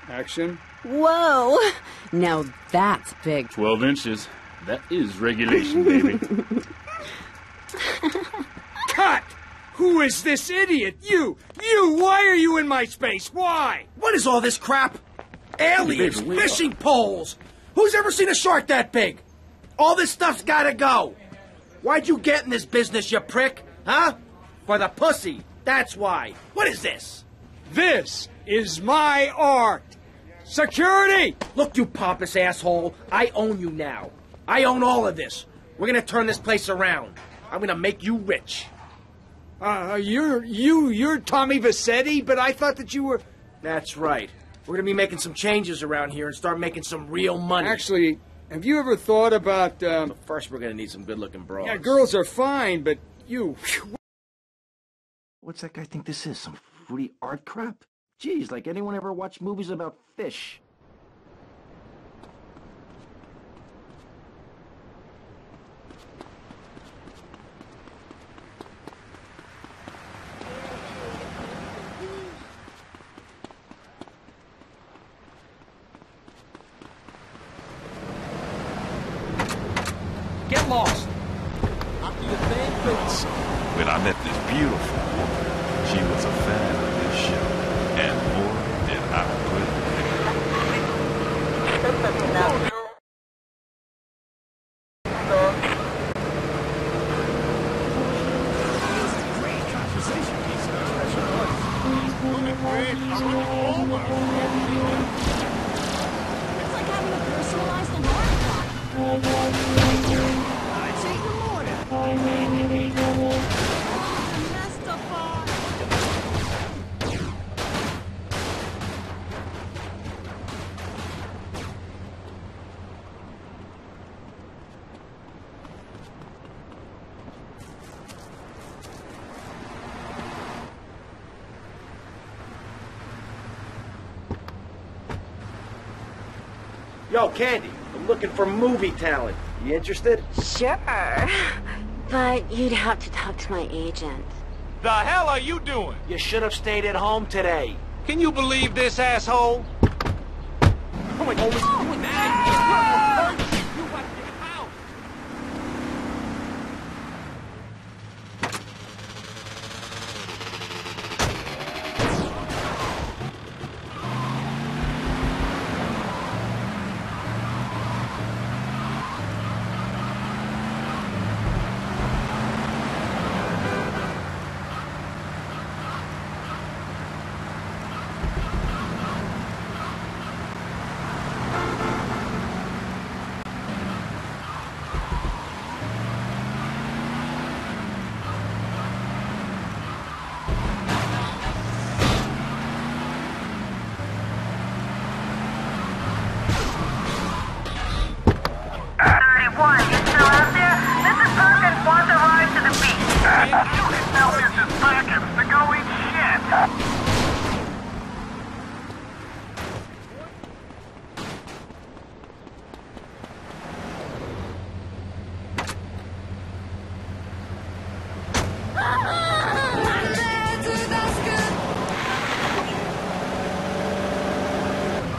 Action. Whoa! Now that's big. 12 inches. That is regulation, baby. Cut! Who is this idiot? You! Why are you in my space? Why? What is all this crap? Aliens, fishing poles! Who's ever seen a shark that big? All this stuff's gotta go. Why'd you get in this business, you prick? Huh? For the pussy. That's why. What is this? This is my art. Security! Look, you pompous asshole. I own you now. I own all of this. We're gonna turn this place around. I'm gonna make you rich. You're Tommy Vassetti, but I thought that you were... That's right. We're gonna be making some changes around here and start making some real money. Actually, have you ever thought about, But first we're gonna need some good-looking broads. Yeah, girls are fine, but you... What's that guy think this is? Some fruity art crap? Geez, like anyone ever watched movies about fish? Get lost. After your thing, please. When I met this beautiful woman, she was a fan of this show, and more than I could. It's like having a personalized alarm clock. I'd say good morning. Yo, Candy, I'm looking for movie talent. You interested? Sure. But you'd have to talk to my agent. The hell are you doing? You should have stayed at home today. Can you believe this asshole? Oh my God.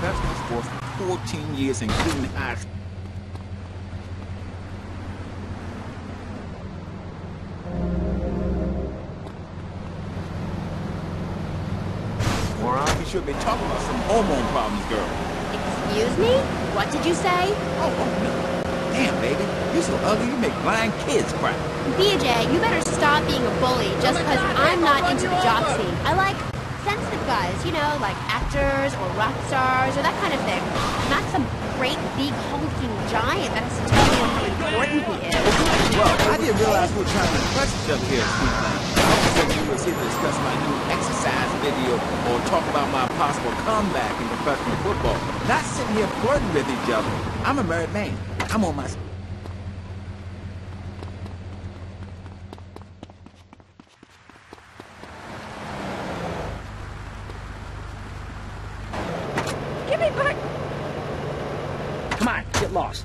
Professional sports for 14 years, including high school. Moron, you should be talking about some hormone problems, girl. Excuse me? What did you say? Oh, no. Damn, baby. You're so ugly, you make blind kids cry. BJ, you better stop being a bully just because I'm not into the jock scene. I like sensitive guys, you know, like actors or rock stars or that kind of thing. Not some great big hulking giant that has to tell me how important he is. Well, I didn't realize we were trying to impress each other here, sweet thing. I was thinking you were here to discuss my new exercise video or talk about my possible comeback in professional football. Not sitting here flirting with each other. I'm a married man. I'm on my... Give me back! Come on, get lost.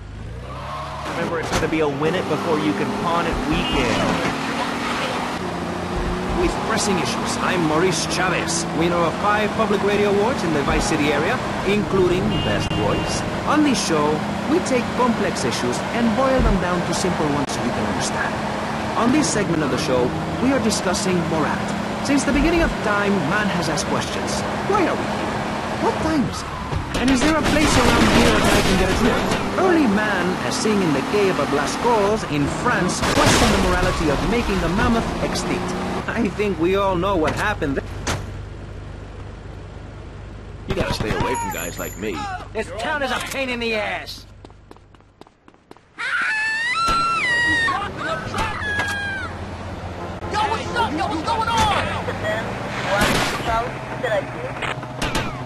Remember, it's going to be a win it before you can pawn it weekend. We Pressing Issues. I'm Maurice Chavez, winner of 5 public radio awards in the Vice City area, including Best Voice. On this show, we take complex issues and boil them down to simple ones you can understand. On this segment of the show, we are discussing morality. Since the beginning of time, man has asked questions. Why are we here? What time is it? And is there a place around here that I can get a drink? Early man, as seen in the Cave of Lascaux in France, questioned the morality of making the mammoth extinct. I think we all know what happened there. You gotta stay away from guys like me. This town is a pain in the ass. Yo, what's up? Yo, what's going on?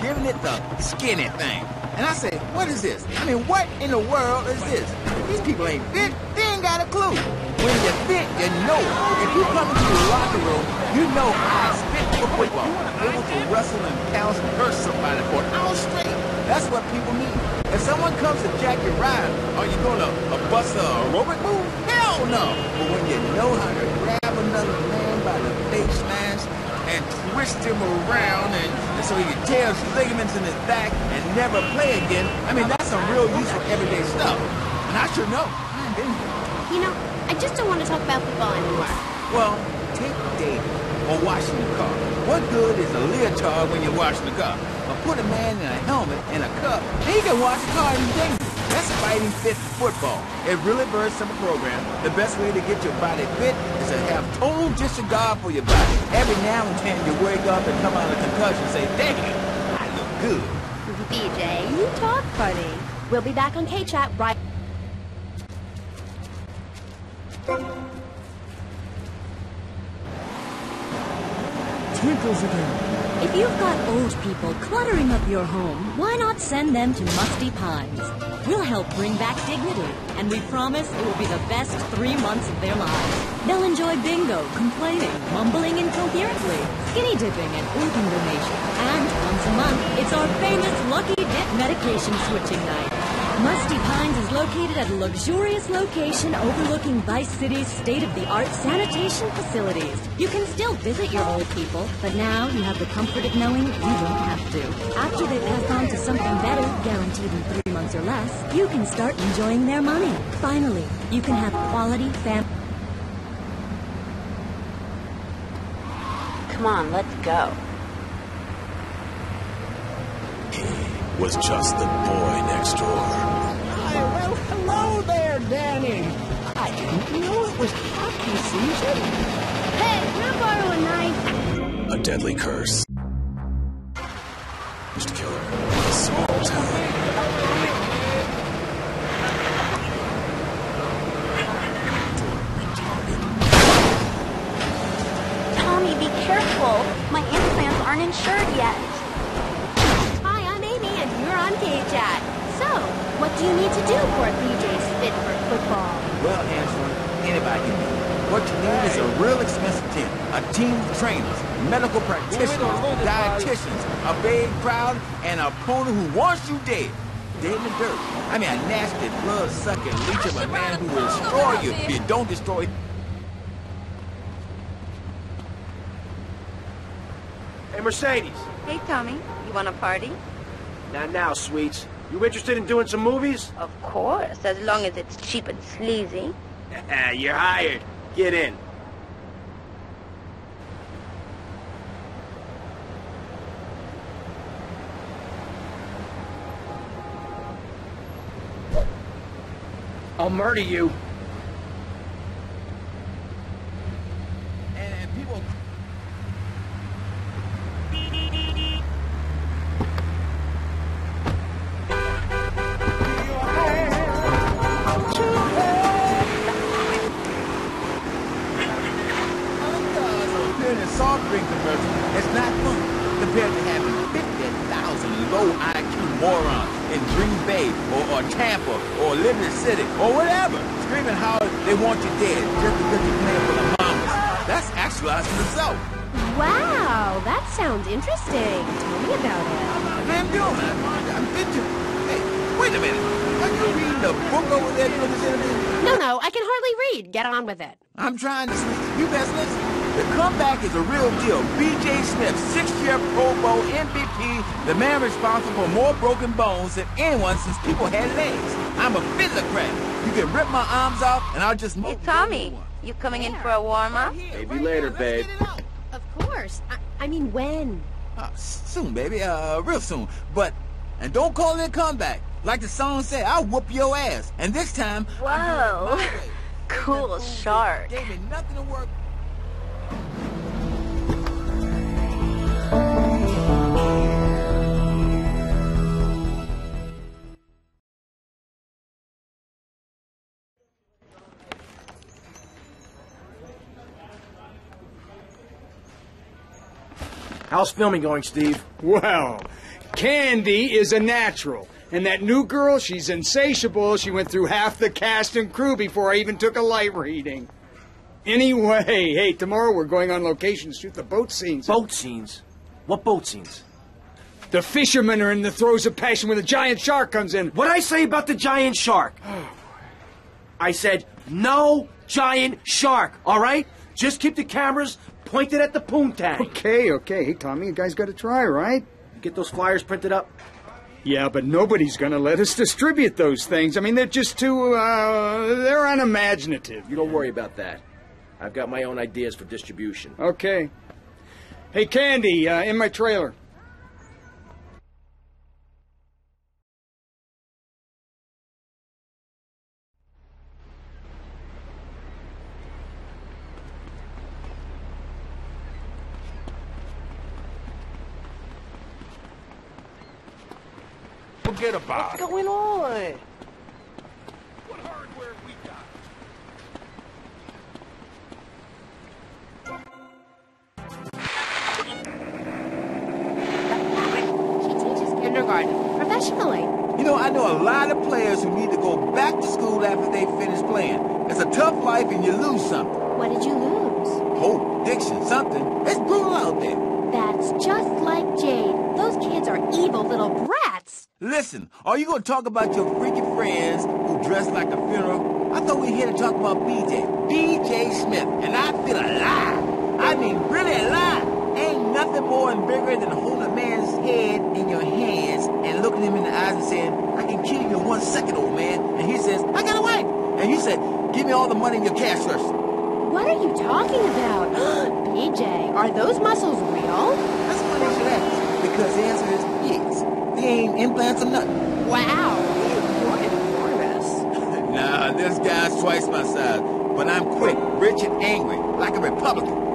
Giving it the skinny thing. And I say, what is this? I mean, what in the world is this? These people ain't fit. They ain't got a clue. When you fit, you know it. If you come into the locker room, you know I spit for football. Able to wrestle and pounce and hurt somebody for an hour straight. That's what people need. If someone comes to jack your ride, are you going to bust a aerobic move? Hell no. But when you know how to grab another man by the face mask and twist him around and so he can tear his ligaments in his back and never play again, I mean, that's some real useful everyday stuff. And I sure know. I've been there. You know, I just don't want to talk about football anymore. Well, take dating or washing the car. What good is a leotard when you're washing the car? Or put a man in a helmet and a cup, and he can wash the car and dangerous. That's fighting fit for football. It really burns some program. The best way to get your body fit is to have total disregard for your body. Every now and then you wake up and come out of concussion and say, damn, I look good. BJ, you talk funny. We'll be back on K-Chat right... Twinkles again. If you've got old people cluttering up your home, why not send them to Musty Pines? We'll help bring back dignity, and we promise it will be the best 3 months of their lives. They'll enjoy bingo, complaining, mumbling incoherently, skinny dipping, and organ donation. And once a month, it's our famous Lucky Dip medication switching night. Musty Pines is located at a luxurious location overlooking Vice City's state-of-the-art sanitation facilities. You can still visit your old people, but now you have the comfort of knowing you won't have to. After they pass on to something better, guaranteed in 3 months or less, you can start enjoying their money. Finally, you can have quality family. Come on, let's go. Was just the boy next door. Hi, well, hello there, Danny. I didn't know it was hockey season. Hey, can I borrow a knife? A deadly curse. Killer. A small town. Tommy, be careful. My implants aren't insured yet. Hi, I'm Amy, and you're on K-Chat. So, what do you need to do for a BJ's fit for football? Well, Angela, anybody can do it. What you need is a real expensive team. A team of trainers, medical practitioners, dietitians, a big crowd, and an opponent who wants you dead. Dead in the dirt. I mean, a nasty, blood-sucking leech of a man who will destroy you if you don't destroy him. Hey, Mercedes. Hey, Tommy, you want a party? Not now, sweets. You interested in doing some movies? Of course, as long as it's cheap and sleazy. You're hired. Get in. I'll murder you. And people... soft drink commercial, it's not fun compared to having 50,000 low IQ morons in Green Bay or Tampa or Liberty City or whatever screaming how they want you dead just because you're playing for the Mamas. That's actualizing yourself. Wow, that sounds interesting. Tell me about it. Man, I'm into it. Hey, Wait a minute. Are you reading the book over there during this interview? No, I can hardly read. Get on with it. I'm trying to sleep. You best listen. The comeback is a real deal. B.J. Smith, 6-year Pro Bowl MVP, the man responsible for more broken bones than anyone since people had legs. I'm a fiddler-crack. You can rip my arms off, and I'll just... Hey, Tommy, you coming in for a warm-up? Maybe later, babe. Of course. I mean, when? Soon, baby. Real soon. But, and don't call it a comeback. Like the song said, I'll whoop your ass. And this time... Whoa. Cool shark. Gave me nothing to work. How's filming going, Steve? Well, Candy is a natural. And that new girl, she's insatiable. She went through half the cast and crew before I even took a light reading. Anyway, hey, tomorrow we're going on location to shoot the boat scenes. Boat scenes? What boat scenes? The fishermen are in the throes of passion when the giant shark comes in. What'd I say about the giant shark? I said, no giant shark, all right? Just keep the cameras pointed at the poontang. Okay. Hey, Tommy, you guys got to try, right? Get those flyers printed up? Yeah, but nobody's going to let us distribute those things. I mean, they're just too, they're unimaginative. You don't worry about that. I've got my own ideas for distribution. Okay. Hey, Candy, in my trailer. Forget about it. What's going on? What hardware we got? She teaches kindergarten professionally. You know, I know a lot of players who need to go back to school after they finish playing. It's a tough life and you lose something. What did you lose? Hope, addiction, something. It's brutal out there. That's just like Jade. Those kids are evil little brats. Listen, are you going to talk about your freaky friends who dress like a funeral? I thought we were here to talk about B.J. Smith, and I feel alive. I mean, really alive. Ain't nothing more and bigger than holding a man's head in your hands and looking him in the eyes and saying, I can kill you in 1 second, old man. And he says, I got a wife. And you said, give me all the money in your cash register. What are you talking about? BJ, are those muscles real? That's funny you should ask, because the answer is yes. They ain't implants or nothing. Wow, you're enormous. Nah, this guy's twice my size, but I'm quick, rich, and angry, like a Republican.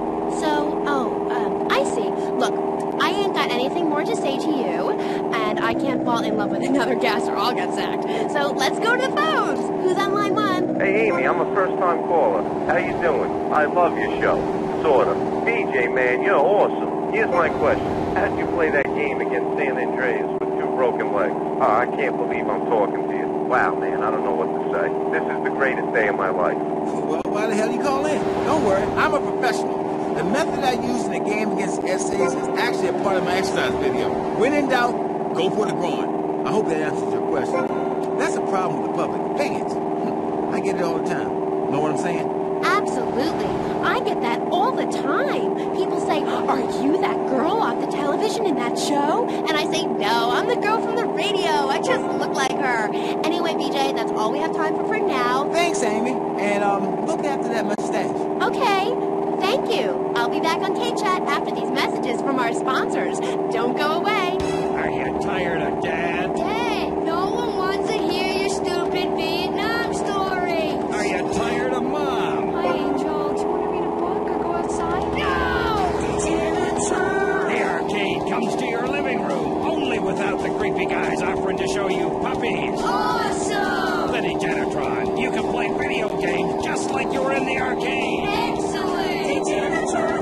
I see. Look, I ain't got anything more to say to you, and I can't fall in love with another guest or I'll get sacked. So let's go to the phones. Who's on line 1? Hey, Amy, I'm a first-time caller. How you doing? I love your show. Sort of. BJ, man, you're awesome. Here's my question. How'd you play that game against San Andreas with 2 broken legs? Oh, I can't believe I'm talking to you. Wow, man, I don't know what to say. This is the greatest day of my life. Well, why the hell you call in? Don't worry, I'm a professional. The method I use in the game against essays is actually a part of my exercise video. When in doubt, go for the groin. I hope that answers your question. That's a problem with the public. Fans. I get it all the time. Know what I'm saying? Absolutely. I get that all the time. People say, are you that girl off the television in that show? And I say, no, I'm the girl from the radio. I just look like her. Anyway, BJ, that's all we have time for now. Thanks, Amy. And look after that mustache. Okay. Thank you. I'll be back on K-Chat after these messages from our sponsors. Don't go away. Are you tired of Dad? Dad, no one wants to hear your stupid Vietnam story. Are you tired of Mom? Hi, Angel. Do you want to read a book or go outside? No! The arcade comes to your living room, only without the creepy guys offering to show you puppies. Awesome! The Degenitron. You can play video games just like you were in the arcade. Excellent!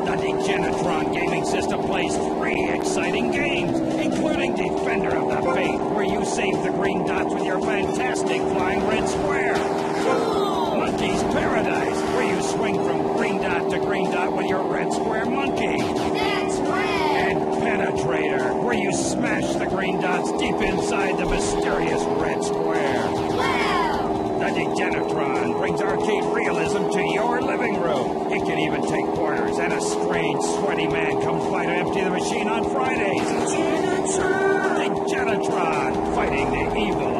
The Degenitron gaming system plays 3 exciting games, including Defender of the Faith, where you save the green dots with your fantastic flying red square. Cool! Monkey's Paradise, where you swing from green dot to green dot with your red square monkey. That's red! And Penetrator, where you smash the green dot robots deep inside the mysterious Red Square. Wow! The Degenitron brings arcade realism to your living room. It can even take quarters, and a strange, sweaty man comes by to empty the machine on Fridays. Degenitron, fighting the evil.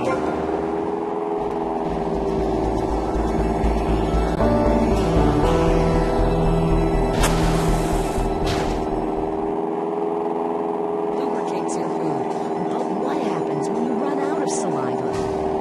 Lubricates your food. But what happens when you run out of saliva?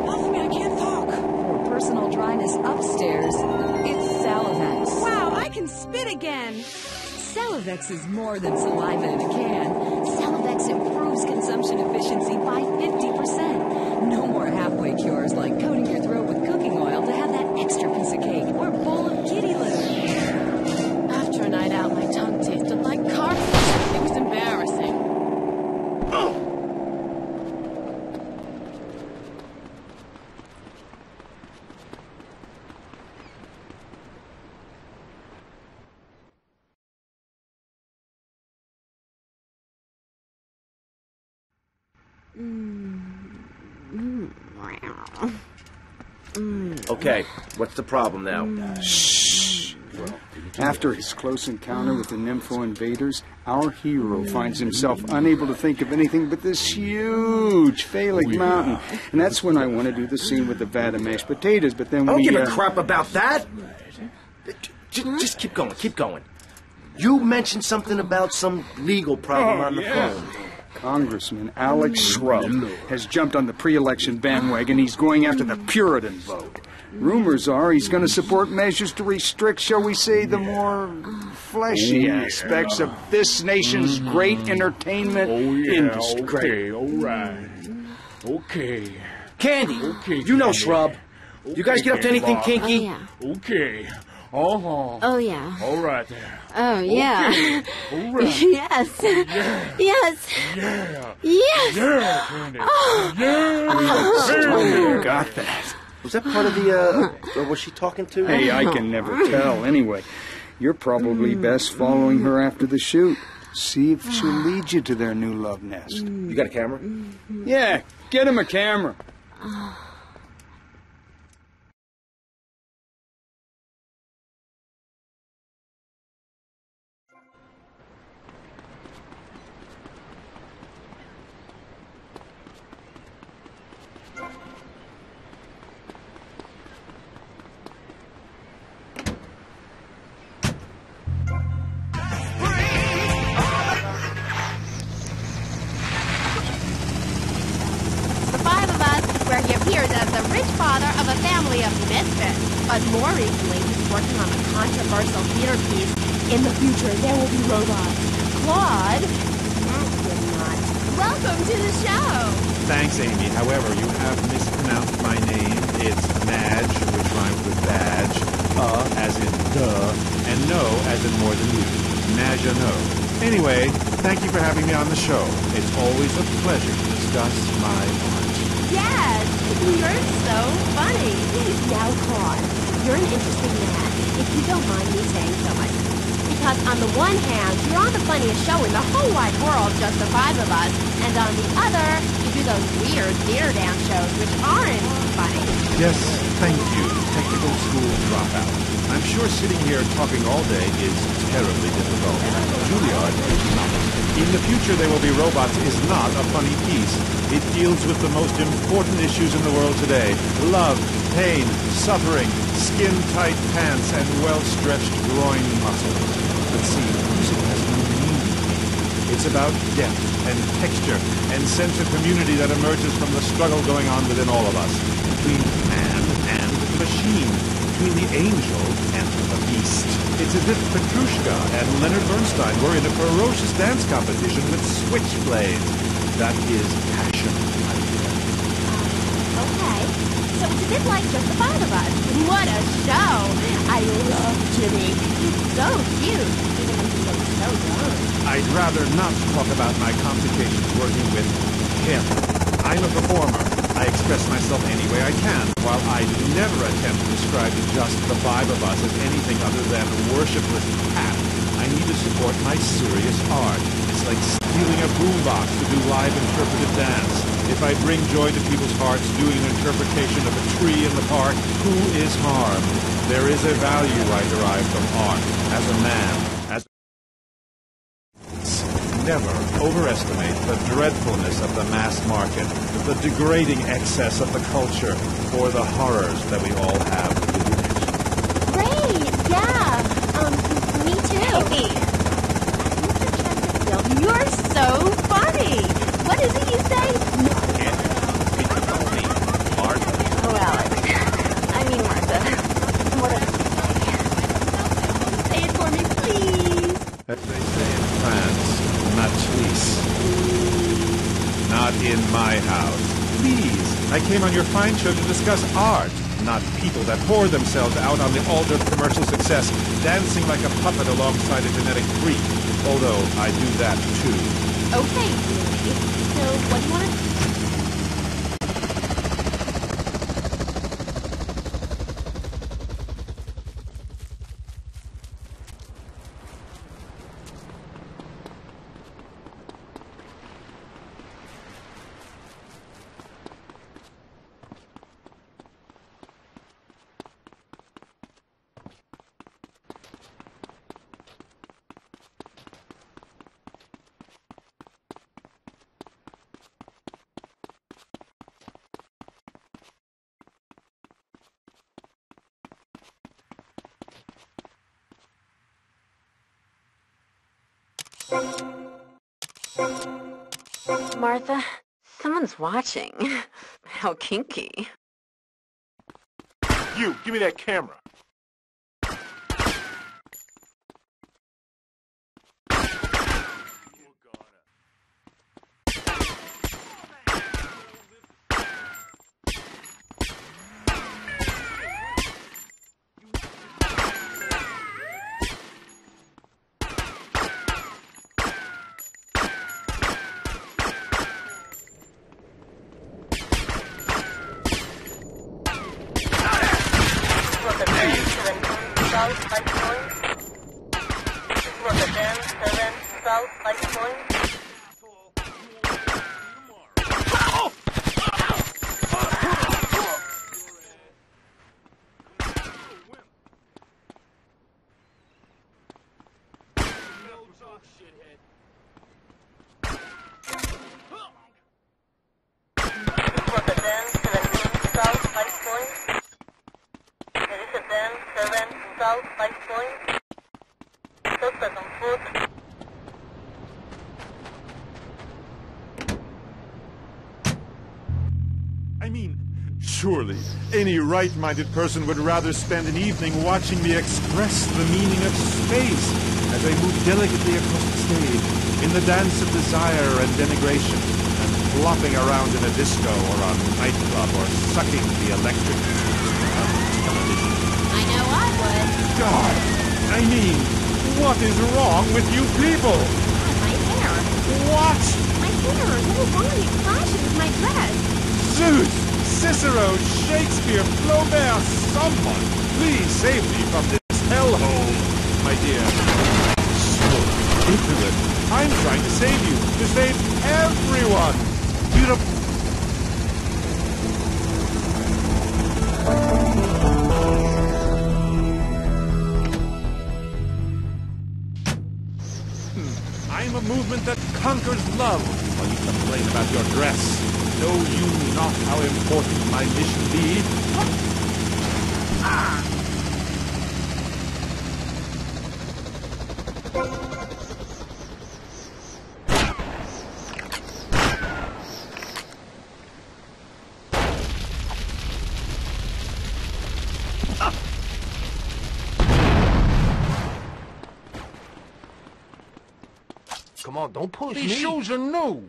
Nothing, I can't talk. For personal dryness upstairs, it's Salivex. Wow, I can spit again. Salivex is more than saliva in a can. Salivex improves consumption efficiency by 50%. No more halfway cures like coating your throat with cooking oil to have that extra piece of cake or bowl of kitty litter. After a night out, my tongue tasted like carpet. It was embarrassing. Okay, what's the problem now? Shh. Well, after his close encounter with the Nympho invaders, our hero finds himself unable to think of anything but this huge phallic mountain. And that's when I want to do the scene with the vat of mashed potatoes, but then I don't we... give a crap about that. Just keep going, keep going. You mentioned something about some legal problem on the phone. Congressman Alex Shrub has jumped on the pre-election bandwagon. He's going after the Puritan vote. Rumors are he's going to support measures to restrict, shall we say, the more fleshy aspects of this nation's great entertainment industry. Okay, all right. Okay. Candy, Okay, you know Candy. Shrub. You guys get up to anything kinky? Oh, yeah. Okay. Uh-huh. Oh, yeah. All right there. Oh, yeah. Okay. All right. Yes. Yeah. Yes. Yeah. Yes. Yeah, Candy. Oh. Yeah. You got that. Was that part of the, or was she talking to? Hey, I can never tell. Anyway, you're probably best following her after the shoot. See if she'll lead you to their new love nest. You got a camera? Yeah, get him a camera. The five of us, where he appears as the rich father of a family of misfits. But more recently, he's working on a controversial theater piece. In the future, there will be robots. Claude, that would not. Welcome to the show. Thanks, Amy. However, you have mispronounced my name. It's Madge, which rhymes with badge. As in duh, and no, as in more than you. Maginot. Anyway, thank you for having me on the show. It's always a pleasure to discuss my art. Yes, you're so funny. Now, Claude, you're an interesting man, if you don't mind me saying so much. Because on the one hand, you're on the funniest show in the whole wide world, just the five of us, and on the other, you do those weird theater dance shows which aren't funny. Yes, thank you, technical school dropout. I'm sure sitting here talking all day is terribly difficult. Juilliard is not. In the future there will be robots is not a funny piece. It deals with the most important issues in the world today. Love, pain, suffering, skin-tight pants, and well-stretched groin muscles. But see, music has no meaning. It's about depth and texture and sense of community that emerges from the struggle going on within all of us. Between man and machine. Between the angel and the beast. It's as if Petrushka and Leonard Bernstein were in a ferocious dance competition with switchblades. That is passion. Okay, so it's a bit like just the five of us. What a show! I love Jimmy. He's so cute, even though he looks so young. I'd rather not talk about my complications working with him. I'm a performer. I express myself any way I can, while I never attempt to describe just the five of us as anything other than worshipless cat. I need to support my serious art. It's like stealing a boombox to do live interpretive dance. If I bring joy to people's hearts doing an interpretation of a tree in the park, who is harmed? There is a value I derive from art as a man, as never overestimate the dreadfulness of the mass market, the degrading excess of the culture, or the horrors that we all have within it. Great, yeah. Me too. Hey, you're so funny. What is it you say? Oh, Alex. I mean, Martha. Whatever. Say it for me, please. As they say in France, Matrice. Not in my house. Please, I came on your fine show to discuss art, not people that pour themselves out on the altar of commercial success, dancing like a puppet alongside a genetic freak. Although I do that too. Okay, really. So, what do you want to... Martha, someone's watching. How kinky. You, give me that camera. I mean, surely any right-minded person would rather spend an evening watching me express the meaning of space as I move delicately across the stage in the dance of desire and denigration, and flopping around in a disco or a nightclub or sucking the electric of television. I know I would. God, I mean, what is wrong with you people? My hair. What? My hair. What is wrong? It clashes with my dress. Zeus, Cicero, Shakespeare, Flaubert, someone, please save me from this hellhole, my dear. So ignorant. I'm trying to save you, to save everyone. Beautiful. I'm a movement that conquers love while you complain about your dress. Know you not how important my mission be? Ah! Come on, don't push me. These shoes are new.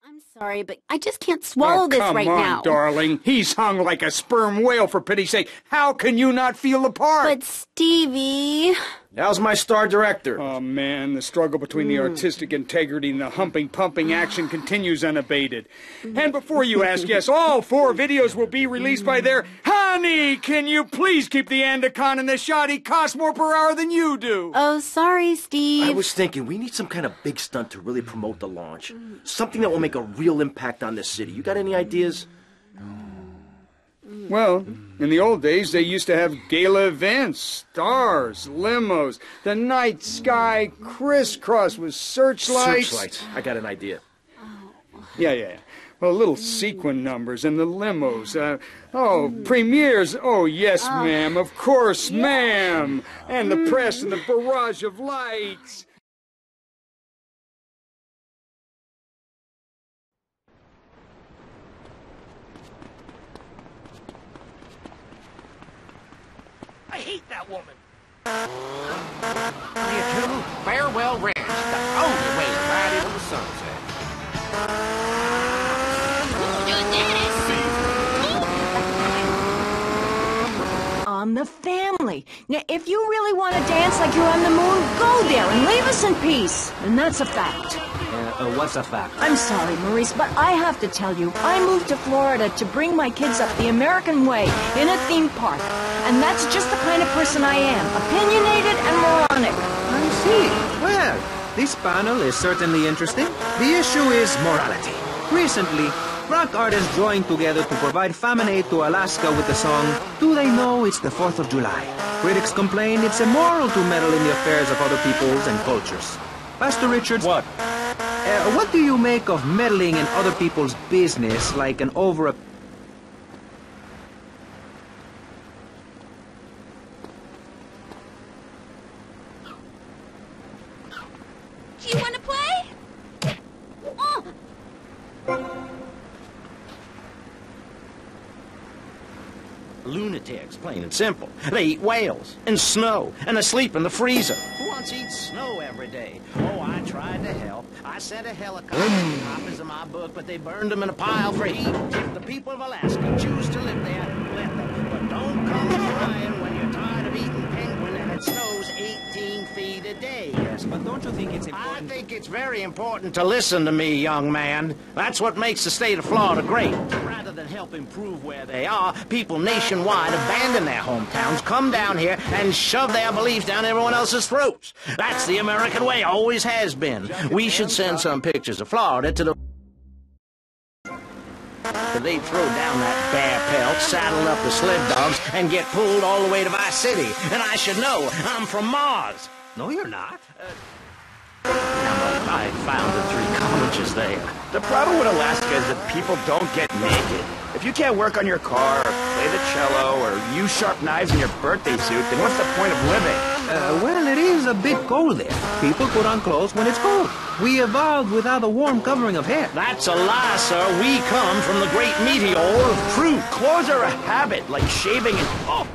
I'm sorry, but I just can't swallow this right now. Come on, darling. He's hung like a sperm whale, for pity's sake. How can you not feel the part? But Stevie... How's my star director? Oh, man, the struggle between the artistic integrity and the pumping action continues unabated. And before you ask, yes, all 4 videos will be released by their... Honey, can you please keep the Andacon in the shot? He costs more per hour than you do. Oh, sorry, Steve. I was thinking, we need some kind of big stunt to really promote the launch. Something that will make a real impact on this city. You got any ideas? Well, in the old days, they used to have gala events, stars, limos, the night sky crisscross with searchlights. Searchlights. I got an idea. Yeah. Well, little sequin numbers and the limos. Premieres. Oh, yes, ma'am. Of course, ma'am. And the press and the barrage of lights. I hate that woman. You two, Farewell Ranch, the only way to ride into the sunset. On the family. Now, if you really want to dance like you're on the moon, go there and leave us in peace. And that's a fact. What's a fact? I'm sorry, Maurice, but I have to tell you, I moved to Florida to bring my kids up the American way in a theme park. And that's just the kind of person I am, opinionated and moronic. I see. Well, this panel is certainly interesting. The issue is morality. Recently, rock artists joined together to provide famine aid to Alaska with the song, Do They Know It's the 4th of July? Critics complain it's immoral to meddle in the affairs of other peoples and cultures. Pastor Richards... What? What do you make of meddling in other people's business like an over... Do you want to play? Oh. Lunatics, plain and simple. They eat whales and snow and they sleep in the freezer. Who wants to eat snow every day? Oh, I tried to help. I sent a helicopter with copies of my book, but they burned them in a pile for heat. If the people of Alaska choose to live there, let them. But don't come crying when you're tired of eating penguin and it snows 18 feet a day. Yes, but don't you think it's important... I think it's very important to listen to me, young man. That's what makes the state of Florida great. Rather than help improve where they are, people nationwide abandon their hometowns, come down here, and shove their beliefs down everyone else's throats. That's the American way, always has been. We should send some pictures of Florida to the... They'd throw down that bear pelt, saddle up the sled dogs, and get pulled all the way to Vice City. And I should know, I'm from Mars. No, you're not. I founded 3 colleges there. The problem with Alaska is that people don't get naked. If you can't work on your car, or play the cello, or use sharp knives in your birthday suit, then what's the point of living? Well, it is a bit cold there. People put on clothes when it's cold. We evolved without a warm covering of hair. That's a lie, sir. We come from the great meteor of truth. Clothes are a habit, like shaving and... Oh!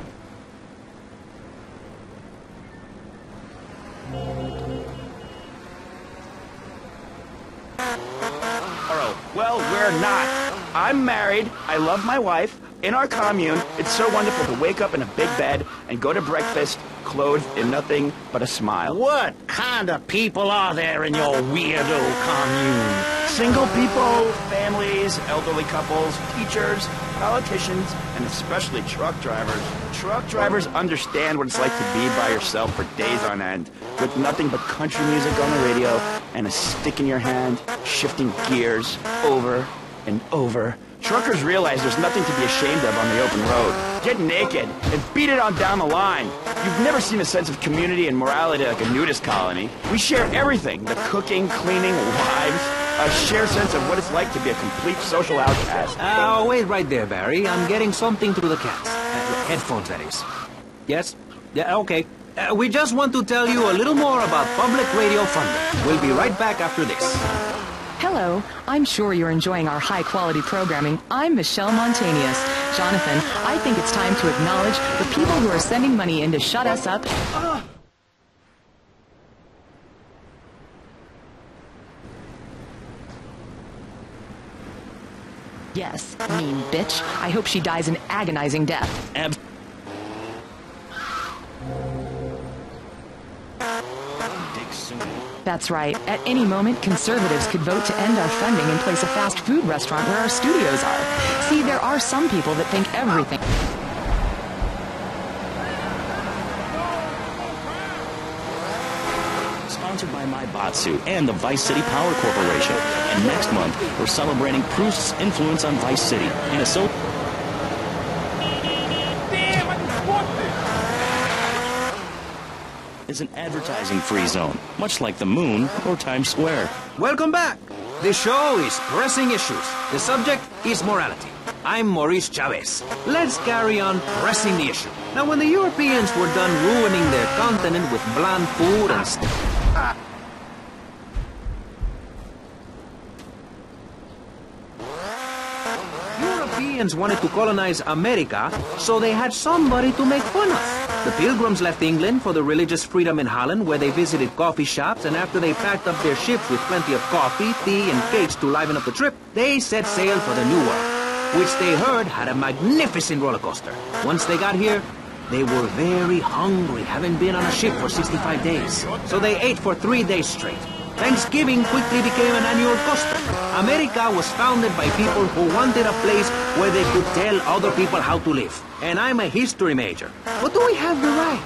Well, we're not. I'm married. I love my wife. In our commune, it's so wonderful to wake up in a big bed and go to breakfast clothed in nothing but a smile. What kind of people are there in your weirdo commune? Single people, families, elderly couples, teachers, politicians, and especially truck drivers. Truck drivers understand what it's like to be by yourself for days on end, with nothing but country music on the radio and a stick in your hand, shifting gears over and over. Truckers realize there's nothing to be ashamed of on the open road. Get naked and beat it on down the line. You've never seen a sense of community and morality like a nudist colony. We share everything, the cooking, cleaning, wives, a shared sense of what it's like to be a complete social outcast. Wait right there, Barry. I'm getting something through the cats. Headphones, that is. Yes? Yeah, okay. We just want to tell you a little more about public radio funding. We'll be right back after this. Hello, I'm sure you're enjoying our high-quality programming. I'm Michelle Montanius. Jonathan, I think it's time to acknowledge the people who are sending money in to shut us up. Yes, mean bitch. I hope she dies an agonizing death. That's right. At any moment, conservatives could vote to end our funding and place a fast food restaurant where our studios are. See, there are some people that think everything... Sponsored by My Batsu and the Vice City Power Corporation. And next month, we're celebrating Proust's influence on Vice City in a so... is an advertising-free zone, much like the Moon or Times Square. Welcome back. The show is Pressing Issues. The subject is morality. I'm Maurice Chavez. Let's carry on pressing the issue. Now, when the Europeans were done ruining their continent with bland food and... Europeans wanted to colonize America, so they had somebody to make fun of. The Pilgrims left England for the religious freedom in Holland, where they visited coffee shops, and after they packed up their ships with plenty of coffee, tea, and cakes to liven up the trip, they set sail for the New World, which they heard had a magnificent roller coaster. Once they got here, they were very hungry, having been on a ship for 65 days. So they ate for 3 days straight. Thanksgiving quickly became an annual custom. America was founded by people who wanted a place where they could tell other people how to live. And I'm a history major. But do we have the right?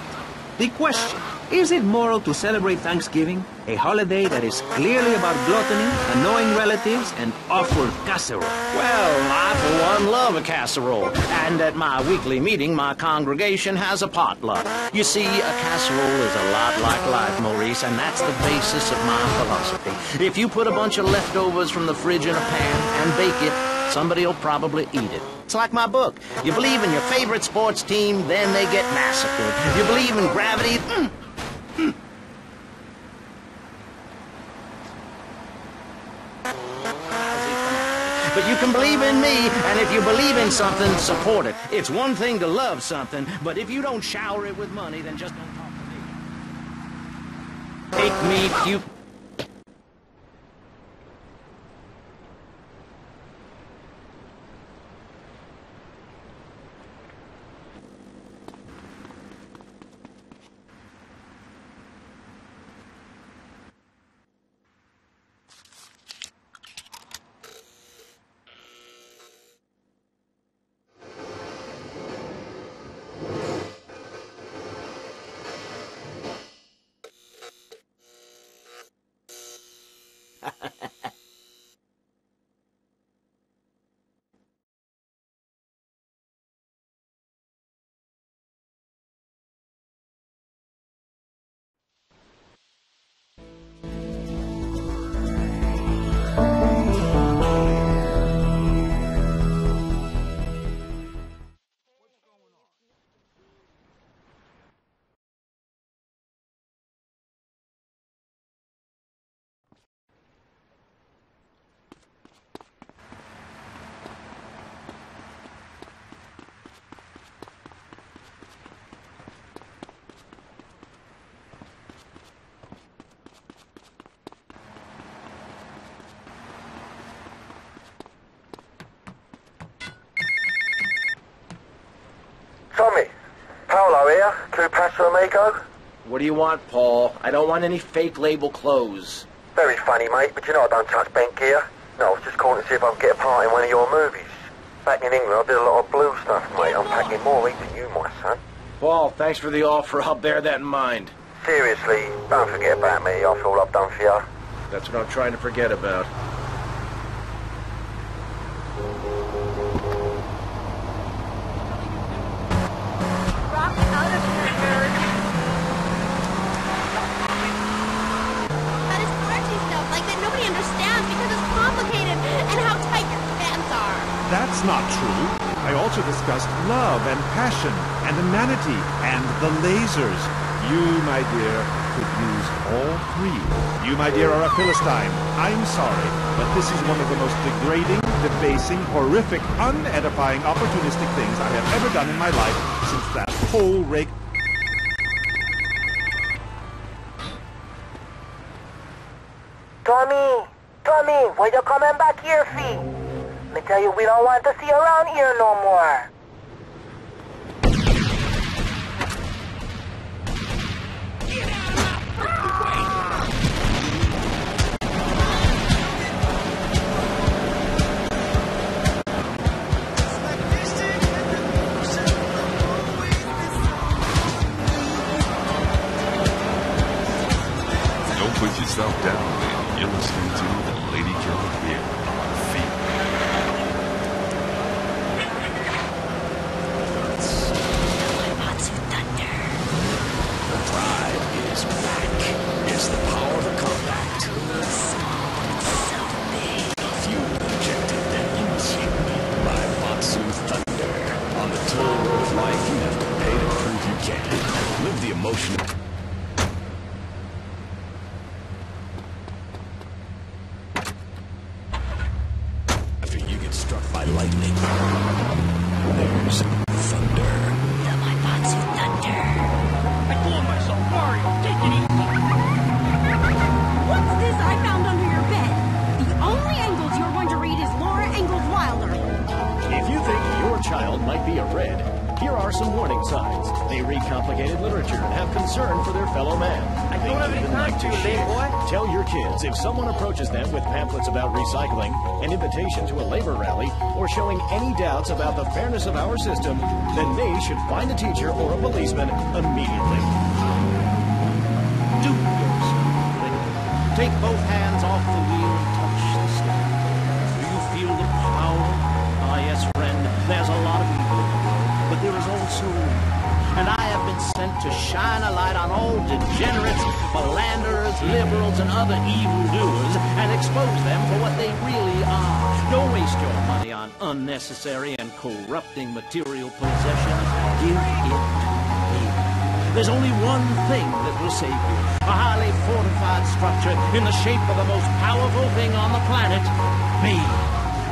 The question, is it moral to celebrate Thanksgiving, a holiday that is clearly about gluttony, annoying relatives, and awful casserole? Well, I, for one, love a casserole. And at my weekly meeting, my congregation has a potluck. You see, a casserole is a lot like life, Maurice, and that's the basis of my philosophy. If you put a bunch of leftovers from the fridge in a pan and bake it, somebody will probably eat it. It's like my book. You believe in your favorite sports team, then they get massacred. You believe in gravity, But you can believe in me, and if you believe in something, support it. It's one thing to love something, but if you don't shower it with money, then just don't talk to me. Take me, puke. Tommy, Paolo here, Tu Paso Amigo. What do you want, Paul? I don't want any fake label clothes. Very funny, mate, but you know I don't touch bank gear. No, I was just calling to see if I can get a part in one of your movies. Back in England, I did a lot of blue stuff, mate. I'm packing more ink than you, my son. Paul, thanks for the offer. I'll bear that in mind. Seriously, don't forget about me after all I've done for you. That's what I'm trying to forget about. That's not true. I also discussed love and passion and humanity and the lasers. You, my dear, could use all three. You, my dear, are a Philistine. I'm sorry, but this is one of the most degrading, debasing, horrific, unedifying, opportunistic things I have ever done in my life since that whole rake... Tommy, why you coming back here, fee? Let me tell you, we don't want to see you around here no more. Don't put yourself down, lady. You're listening to the Lady Killer here on Feet. The drive is back. It's the power of the compact. If you rejected that engine by Matsu Thunder on the toll road of life, you have to pay to prove you can. Live the emotion. After you get struck by lightning, there's thunder. The Maibatsu Thunder. I call myself Mario. Take it easy. What's this I found under your bed? The only Engels you're going to read is Laura Ingalls Wilder. If you think your child might be a red, here are some warning signs. They read complicated literature and have concern for their fellow man. They even like to share. Tell your kids if someone approaches them with pamphlets about recycling, an invitation to a labor rally, or showing any doubts about the fairness of our system, then they should find a teacher or a policeman immediately. Do yourself. Take both hands off the wheel and touch the steering. Do you feel the power? Ah, yes, friend, there's a lot of evil in the world, but there is also good. And I have been sent to shine a light on all degenerates, philanderers, liberals, and other evildoers, and expose them for what they really are. Don't waste your money on unnecessary and corrupting material possessions. Give it to me. There's only one thing that will save you. A highly fortified structure in the shape of the most powerful thing on the planet. Me.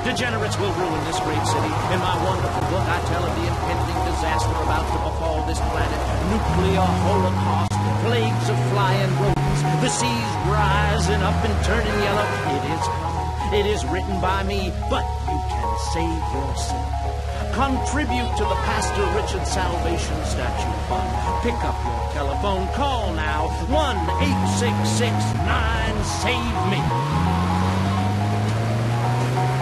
Degenerates will ruin this great city. In my wonderful book, I tell of the impending disaster about to befall this planet. Nuclear holocaust, plagues of flying rodents, the seas rising up and turning yellow. It is coming. It is written by me, but you can save yourself. Contribute to the Pastor Richard Salvation Statue Fund. Pick up your telephone. Call now. 1-866-9-SAVE-ME.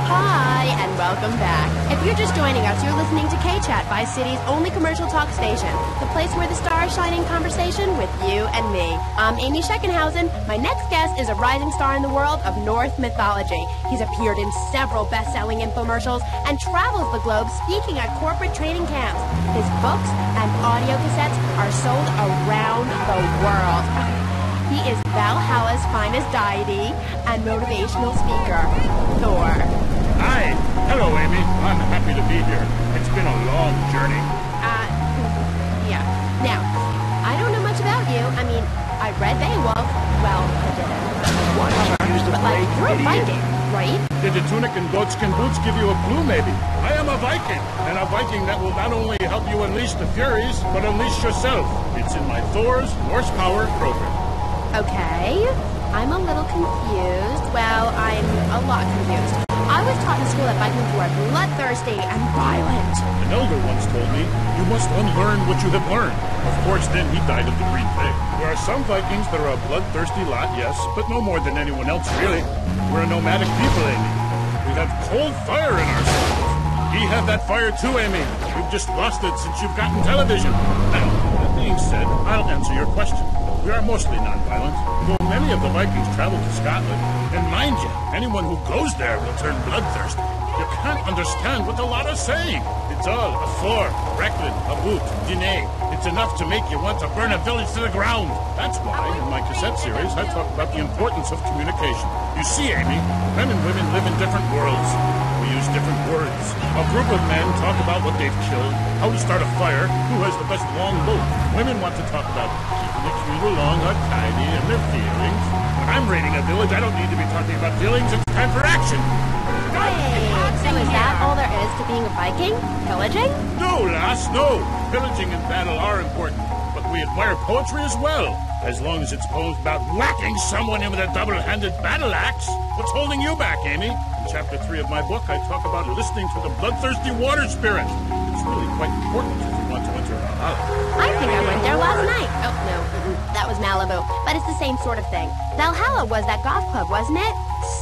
Hi, and welcome back. If you're just joining us, you're listening to K-Chat, Vice City's only commercial talk station, the place where the stars shine in conversation with you and me. I'm Amy Scheckenhausen. My next guest is a rising star in the world of Norse mythology. He's appeared in several best-selling infomercials and travels the globe speaking at corporate training camps. His books and audio cassettes are sold around the world. He is Valhalla's finest deity and motivational speaker, Thor. Hi. Hello, Amy. I'm happy to be here. It's been a long journey. Yeah. Now, I don't know much about you. I mean, I read Beowulf. Well, I didn't. Why don't you use the But, like, blade, you're a idiot? Viking, right? Did the tunic and goatskin boots give you a clue, maybe? I am a Viking, and a Viking that will not only help you unleash the Furies, but unleash yourself. It's in my Thor's Norse Power program. Okay. I'm a little confused. Well, I'm a lot confused. I was taught in school that Vikings were bloodthirsty and violent. An elder once told me, you must unlearn what you have learned. Of course, then he died of the green plague. There are some Vikings that are a bloodthirsty lot, yes, but no more than anyone else, really. We're a nomadic people, Amy. We have cold fire in our souls. We have that fire too, Amy. You've just lost it since you've gotten television. Now, that being said, I'll answer your question. We are mostly non-violent, though many of the Vikings travel to Scotland. And mind you, anyone who goes there will turn bloodthirsty. You can't understand what the lot are saying. It's all a Thor, Reckland, a boot, Dine. It's enough to make you want to burn a village to the ground. That's why, in my cassette series, I talk about the importance of communication. You see, Amy, men and women live in different worlds. We use different words. A group of men talk about what they've killed, how to start a fire, who has the best long boat. Women want to talk about keeping the cute along or tidy and their feelings. When I'm raiding a village, I don't need to be talking about feelings. It's time for action. So is that all there is to being a Viking? Pillaging? No, lass, no. Pillaging and battle are important. but we admire poetry as well, as long as it's poems about whacking someone in with a double-handed battle axe. What's holding you back, Amy? In Chapter 3 of my book, I talk about listening to the bloodthirsty water spirit. It's really quite important if you want to enter Valhalla. I think I went there last night. Oh, no, that was Malibu. But it's the same sort of thing. Valhalla was that golf club, wasn't it?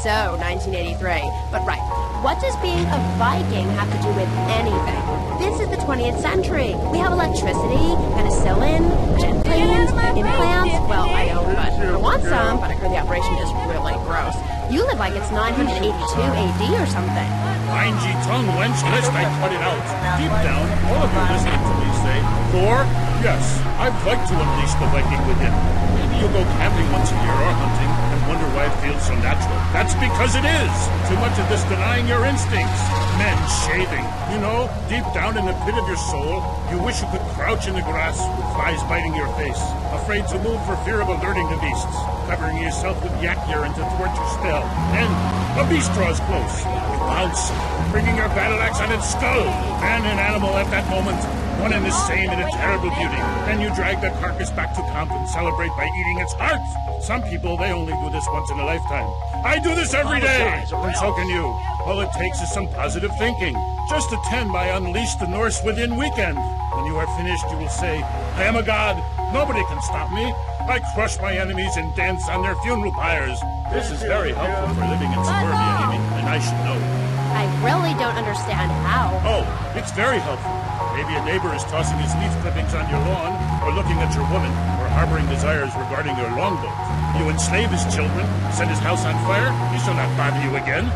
So, 1983. But right, what does being a Viking have to do with anything? This is the 20th century. We have electricity, penicillin, jet planes, implants. Well, I don't, but I want some, but I heard the operation is really gross. You live like it's 982 AD or something. Mangy tongue, wench, lest I cut it out. Deep down, all of you listening to me say, Thor, yes, I'd like to unleash the Viking within. Maybe you'll go camping once a year or hunting and wonder why it feels so natural. That's because it is. Too much of this denying your instincts. Men shaving. You know, deep down in the pit of your soul, you wish you could crouch in the grass with flies biting your face, afraid to move for fear of alerting the beasts, covering yourself with yak urine to thwart your spell. Then, a beast draws close. You bounce, bringing your battle axe on its skull. Man and animal at that moment, one and the same in a terrible beauty. Then you drag the carcass back to camp and celebrate by eating its heart. Some people, they only do this once in a lifetime. I do this every day, and so can you. All it takes is some positive thinking. Just attend my Unleash the Norse Within weekend. When you are finished, you will say, I am a god. Nobody can stop me. I crush my enemies and dance on their funeral pyres. This is very helpful for living in suburbia, Amy, and I should know. I really don't understand how. Oh, it's very helpful. Maybe a neighbor is tossing his leaf clippings on your lawn, or looking at your woman, or harboring desires regarding your longboat. You enslave his children, set his house on fire, he shall not bother you again.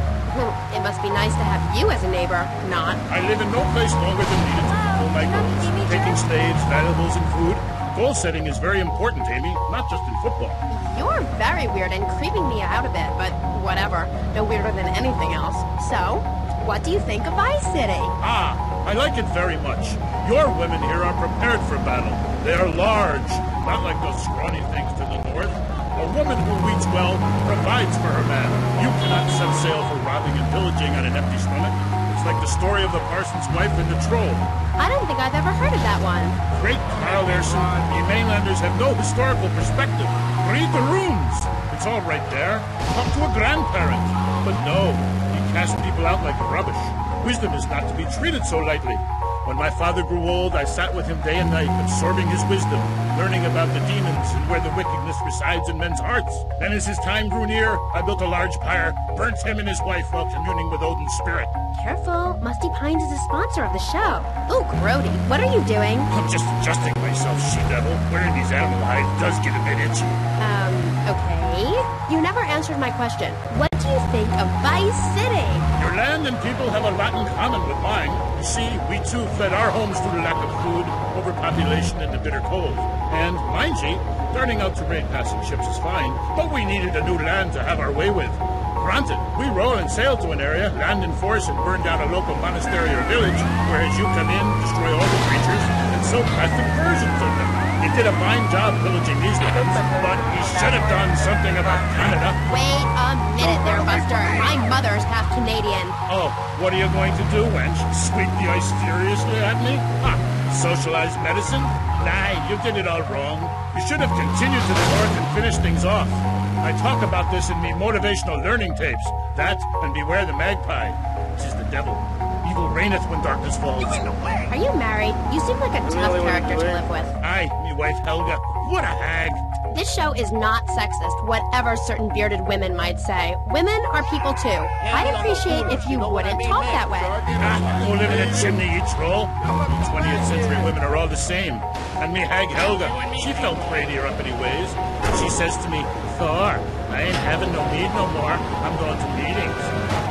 It must be nice to have you as a neighbor, not. I live in no place longer than needed to fulfill my goals. Taking slaves, valuables, and food. Goal setting is very important, Amy, not just in football. You're very weird and creeping me out a bit, but whatever. No weirder than anything else. So, what do you think of Vice City? Ah, I like it very much. Your women here are prepared for battle. They are large, not like those scrawny things to the north. A woman who eats well provides for her man. You cannot set sail for robbing and pillaging on an empty stomach. It's like the story of the parson's wife and the troll. I don't think I've ever heard of that one. Great Carl Erson, you mainlanders have no historical perspective. Read the runes. It's all right there. Talk to a grandparent. But no, he casts people out like rubbish. Wisdom is not to be treated so lightly. When my father grew old, I sat with him day and night, absorbing his wisdom, learning about the demons and where the wickedness resides in men's hearts. Then as his time grew near, I built a large pyre, burnt him and his wife while communing with Odin's spirit. Careful, Musty Pines is a sponsor of the show. Ooh, Grody, what are you doing? I'm just adjusting myself, she-devil. Wearing these animal hides does get a bit itchy. Okay. You never answered my question. What do you think of Vice City? Your land and people have a lot in common with mine. You see, we too fled our homes due to lack of food, overpopulation, and the bitter cold. And, mind you, starting out to raid passing ships is fine, but we needed a new land to have our way with. Granted, we roll and sail to an area, land in force, and burn down a local monastery or village, whereas you come in, destroy all the creatures, and sew plastic versions of them. He did a fine job pillaging these lands, but he should have done something about Canada. Wait a minute there, Buster. My mother's half Canadian. Oh, what are you going to do, wench? Sweep the ice furiously at me? Ha! Socialized medicine? Nah, you did it all wrong. You should have continued to the north and finished things off. I talk about this in me motivational learning tapes. That, and beware the magpie. 'Tis the devil. Evil reigneth when darkness falls. Are you married? You seem like a tough character to live with. Aye, me wife Helga. What a hag. This show is not sexist, whatever certain bearded women might say. Women are people too. I'd appreciate if you wouldn't talk that way. Go live in a chimney, you troll. 20th century women are all the same. And me hag Helga, she felt prettier uppity ways. She says to me, Thor, I ain't having no mead no more. I'm going to meetings.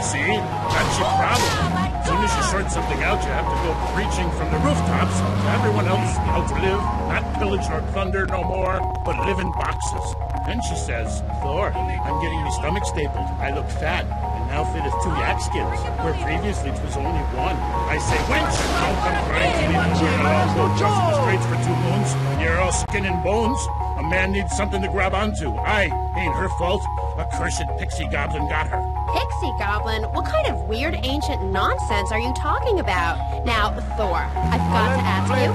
See? That's your problem. As soon as you sort something out, you have to go preaching from the rooftops to everyone else how to live, not pillage nor plunder no more, but live in boxes. Then she says, Thor, I'm getting me stomach stapled. I look fat, and now fitteth 2 yak skins, where previously 'twas only 1. I say, wench, don't come crying to me when we're in a longboat crossing the straits for 2 moons, and you're all skin and bones. A man needs something to grab onto. Ain't her fault. A cursed pixie goblin got her. Pixie goblin? What kind of weird ancient nonsense are you talking about? Now, Thor, I've got to ask you,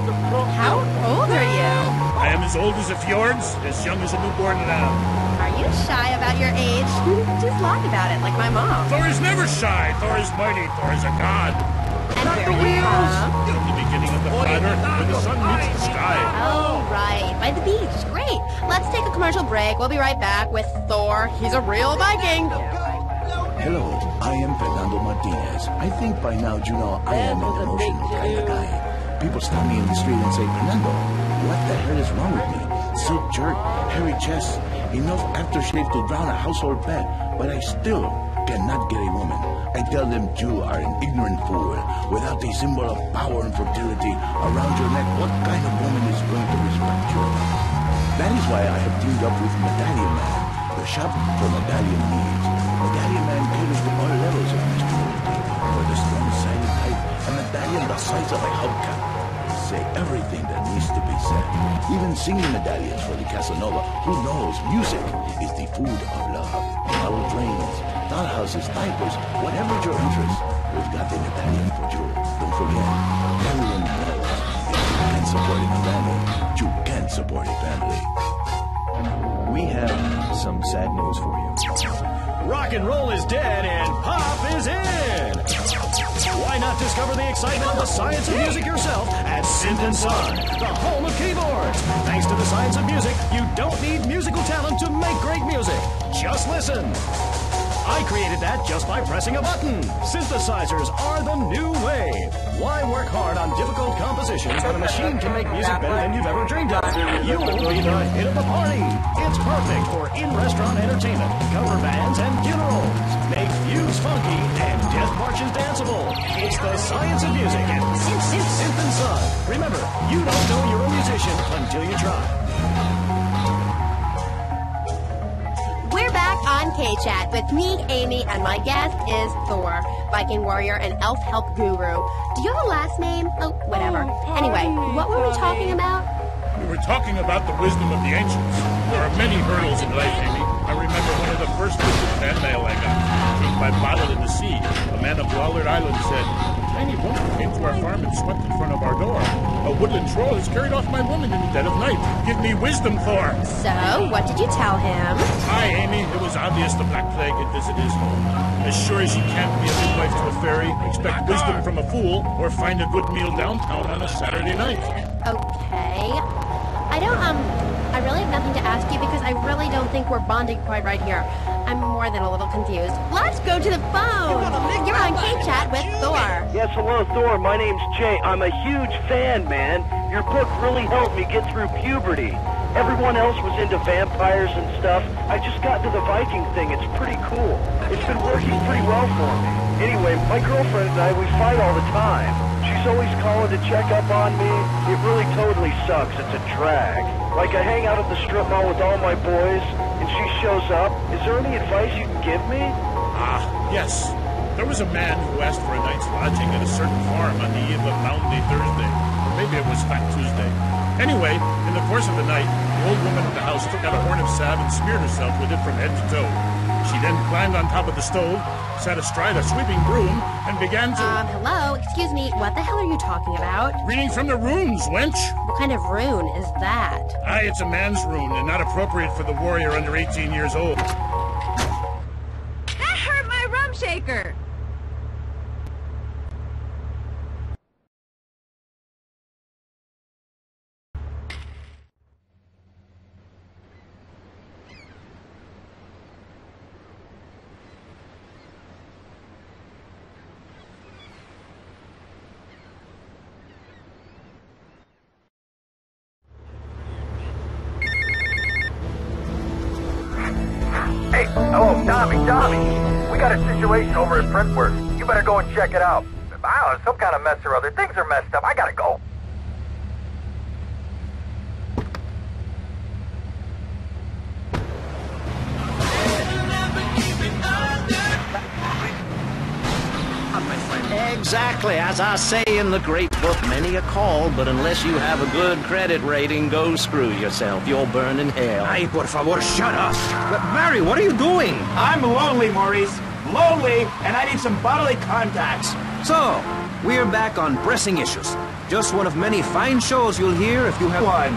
how old are you? I am as old as the fjords, as young as a newborn lamb. Are you shy about your age? Just lie about it, like my mom. Thor is never shy. Thor is mighty. Thor is a god. And where are you from? The beginning of the flat earth, where the sun meets the sky. Oh, right. By the beach. Great. Let's take a commercial break. We'll be right back with Thor. He's a real Viking. Hello, I am Fernando Martinez. I think by now you know I am an emotional kind of guy. People stop me in the street and say, Fernando, what the hell is wrong with me? Silk jerk, hairy chest, enough aftershave to drown a household pet, but I still cannot get a woman. I tell them you are an ignorant fool. Without a symbol of power and fertility around your neck, what kind of woman is going to respect you? That is why I have teamed up with Medallion Man, the shop for medallion needs. Medallion Man caters to all levels of masculinity, for the strong-sided type, a medallion the size of a hubcap. Say everything that needs to be said. Even singing medallions for the Casanova. Who knows? Music is the food of love. Model trains, dollhouses, diapers, whatever your interest, we've got the medallion for you. Don't forget, everyone knows if you can support a family, you can support a family. We have some sad news for you. Rock and roll is dead and pop is in! Why not discover the excitement of the science of music yourself at Synth & Son, the home of keyboards? Thanks to the science of music, you don't need musical talent to make great music. Just listen. I created that just by pressing a button. Synthesizers are the new wave. Why work hard on difficult compositions when a machine can make music better than you've ever dreamed of? You'll be the hit of the party. It's perfect for in-restaurant entertainment, cover bands, and funerals. Make views funky and death marches danceable. It's the science of music at Synth & Son. Remember, you don't know you're a musician until you try. We're back on K-Chat with me, Amy, and my guest is Thor, Viking warrior and elf help guru. Do you have a last name? Oh, whatever. Anyway, what were we talking about? We were talking about the wisdom of the ancients. There are many hurdles in life, Amy. I remember one of the first bits of fan mail I got came by bottle in the sea. A man of Wallard Island said, a tiny woman came to our farm and swept in front of our door. A woodland troll has carried off my woman in the dead of night. Give me wisdom, Thor. So, what did you tell him? Hi, Amy. It was obvious the Black Plague had visited his home. As sure as you can't be a midwife to a fairy, expect wisdom from a fool, or find a good meal downtown on a Saturday night. Okay. I really have nothing to ask you because I really don't think we're bonding quite right here. I'm more than a little confused. Let's go to the phone. You're on K-Chat with Thor. Yes, hello, Thor. My name's Jay. I'm a huge fan, man. Your book really helped me get through puberty. Everyone else was into vampires and stuff. I just got into the Viking thing. It's pretty cool. It's been working pretty well for me. Anyway, my girlfriend and I, we fight all the time. She's always calling to check up on me. It really totally sucks. It's a drag. Like, I hang out at the strip mall with all my boys, and she shows up. Is there any advice you can give me? Yes. There was a man who asked for a night's lodging at a certain farm on the eve of Mountain Day Thursday. Or maybe it was Fat Tuesday. Anyway, in the course of the night, the old woman at the house took out a horn of salve and smeared herself with it from head to toe. She then climbed on top of the stove, sat astride a sweeping broom, and began to... Hello? Excuse me, what the hell are you talking about? Reading from the runes, wench. What kind of rune is that? It's a man's rune, and not appropriate for the warrior under 18 years old. That hurt my rum shaker! Hey, hello, Tommy. We got a situation over at Brentworth. You better go and check it out. I don't know, some kind of mess or other. Things are messed up. I gotta go. Exactly. As I say in the great book, many are called, but unless you have a good credit rating, go screw yourself. You'll burn in hell. Ay, por favor, shut up. But Barry, what are you doing? I'm lonely, Maurice. Lonely, and I need some bodily contacts. So, we're back on pressing issues. Just one of many fine shows you'll hear if you have one.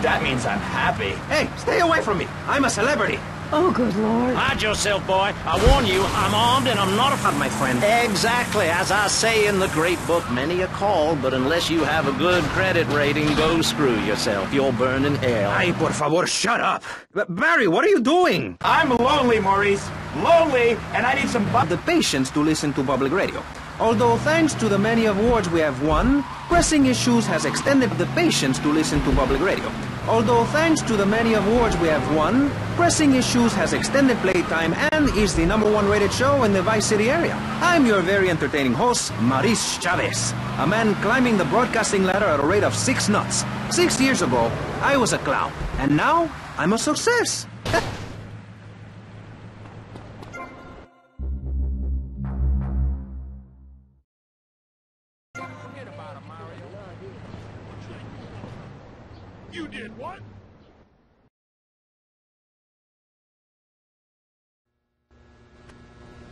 That means I'm happy. Hey, stay away from me. I'm a celebrity. Oh, good Lord. Hide yourself, boy. I warn you, I'm armed and I'm not my friend. Exactly. As I say in the great book, many are called, but unless you have a good credit rating, go screw yourself. You'll burn in hell. Ay, por favor, shut up. Barry, what are you doing? I'm lonely, Maurice. Lonely, and I need some... The patience to listen to public radio. Although thanks to the many awards we have won, Pressing Issues has extended the patience to listen to public radio. Although thanks to the many awards we have won, Pressing Issues has extended playtime and is the #1 rated show in the Vice City area. I'm your very entertaining host, Maurice Chavez, a man climbing the broadcasting ladder at a rate of 6 knots. 6 years ago, I was a clown, and now I'm a success. You did what?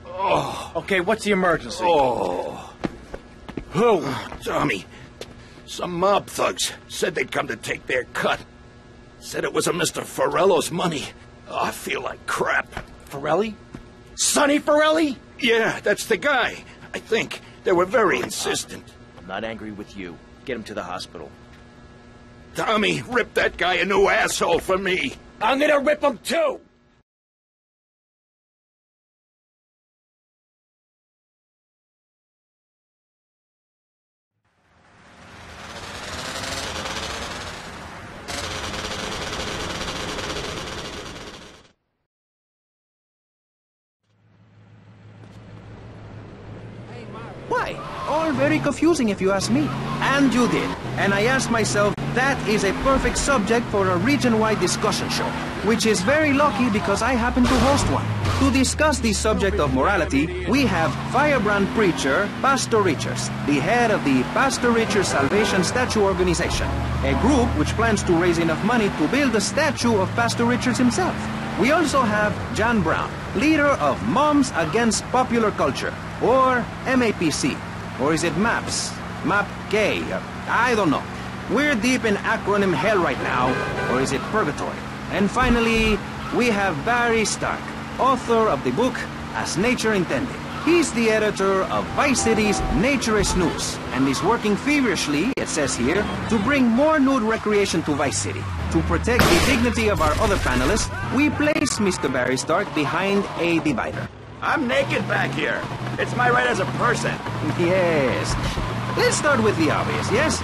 Oh. Okay, what's the emergency? Oh, Tommy. Some mob thugs said they'd come to take their cut. Said it was a Mr. Forello's money. Oh, I feel like crap. Forelli? Sonny Forelli? Yeah, that's the guy. I think. They were very insistent. I'm not angry with you. Get him to the hospital. Tommy, rip that guy a new asshole for me. I'm gonna rip him too! Why? All very confusing if you ask me. And you did. And I asked myself, that is a perfect subject for a region-wide discussion show, which is very lucky because I happen to host one. To discuss the subject of morality, we have firebrand preacher Pastor Richards, the head of the Pastor Richards Salvation Statue Organization, a group which plans to raise enough money to build a statue of Pastor Richards himself. We also have John Brown, leader of Moms Against Popular Culture, or MAPC. Or is it MAPS? MAP-K? I don't know. We're deep in acronym hell right now, or is it purgatory? And finally, we have Barry Stark, author of the book As Nature Intended. He's the editor of Vice City's Naturist News, and is working feverishly, it says here, to bring more nude recreation to Vice City. To protect the dignity of our other panelists, we place Mr. Barry Stark behind a divider. I'm naked back here. It's my right as a person. Yes. Let's start with the obvious, yes?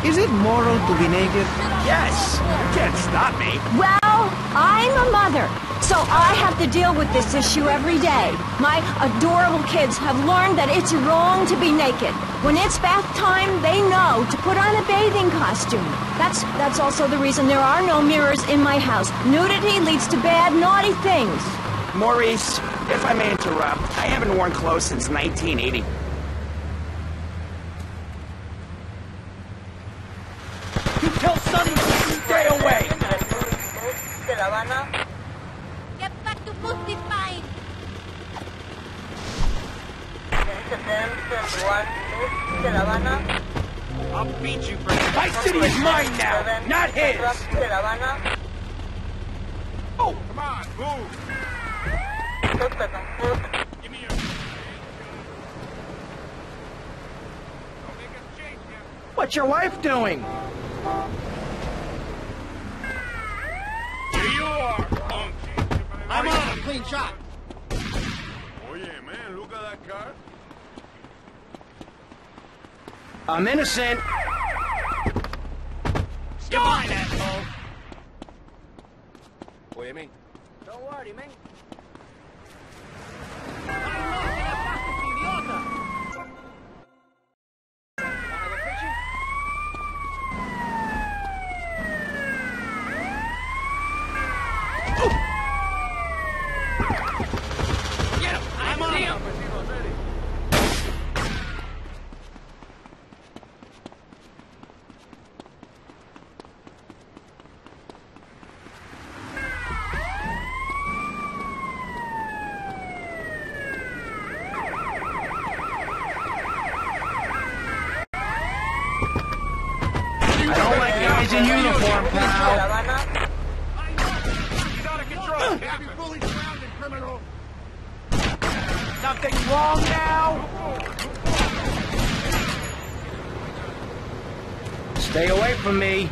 Is it moral to be naked? Yes! You can't stop me. Well, I'm a mother, so I have to deal with this issue every day. My adorable kids have learned that it's wrong to be naked. When it's bath time, they know to put on a bathing costume. That's also the reason there are no mirrors in my house. Nudity leads to bad, naughty things. Maurice, if I may interrupt, I haven't worn clothes since 1980. You tell Sonny to stay away! Get back to Pussy Pine! I'll beat you for that. My city is mine now, not his! Oh, come on, move! Give me your... What's your wife doing? Here you are, punk. I'm on a clean shot. Oh yeah, man, look at that car. I'm innocent. You're mine, asshole. What do you mean? Don't worry, man. in uniform, pal. Something wrong now? Stay away from me.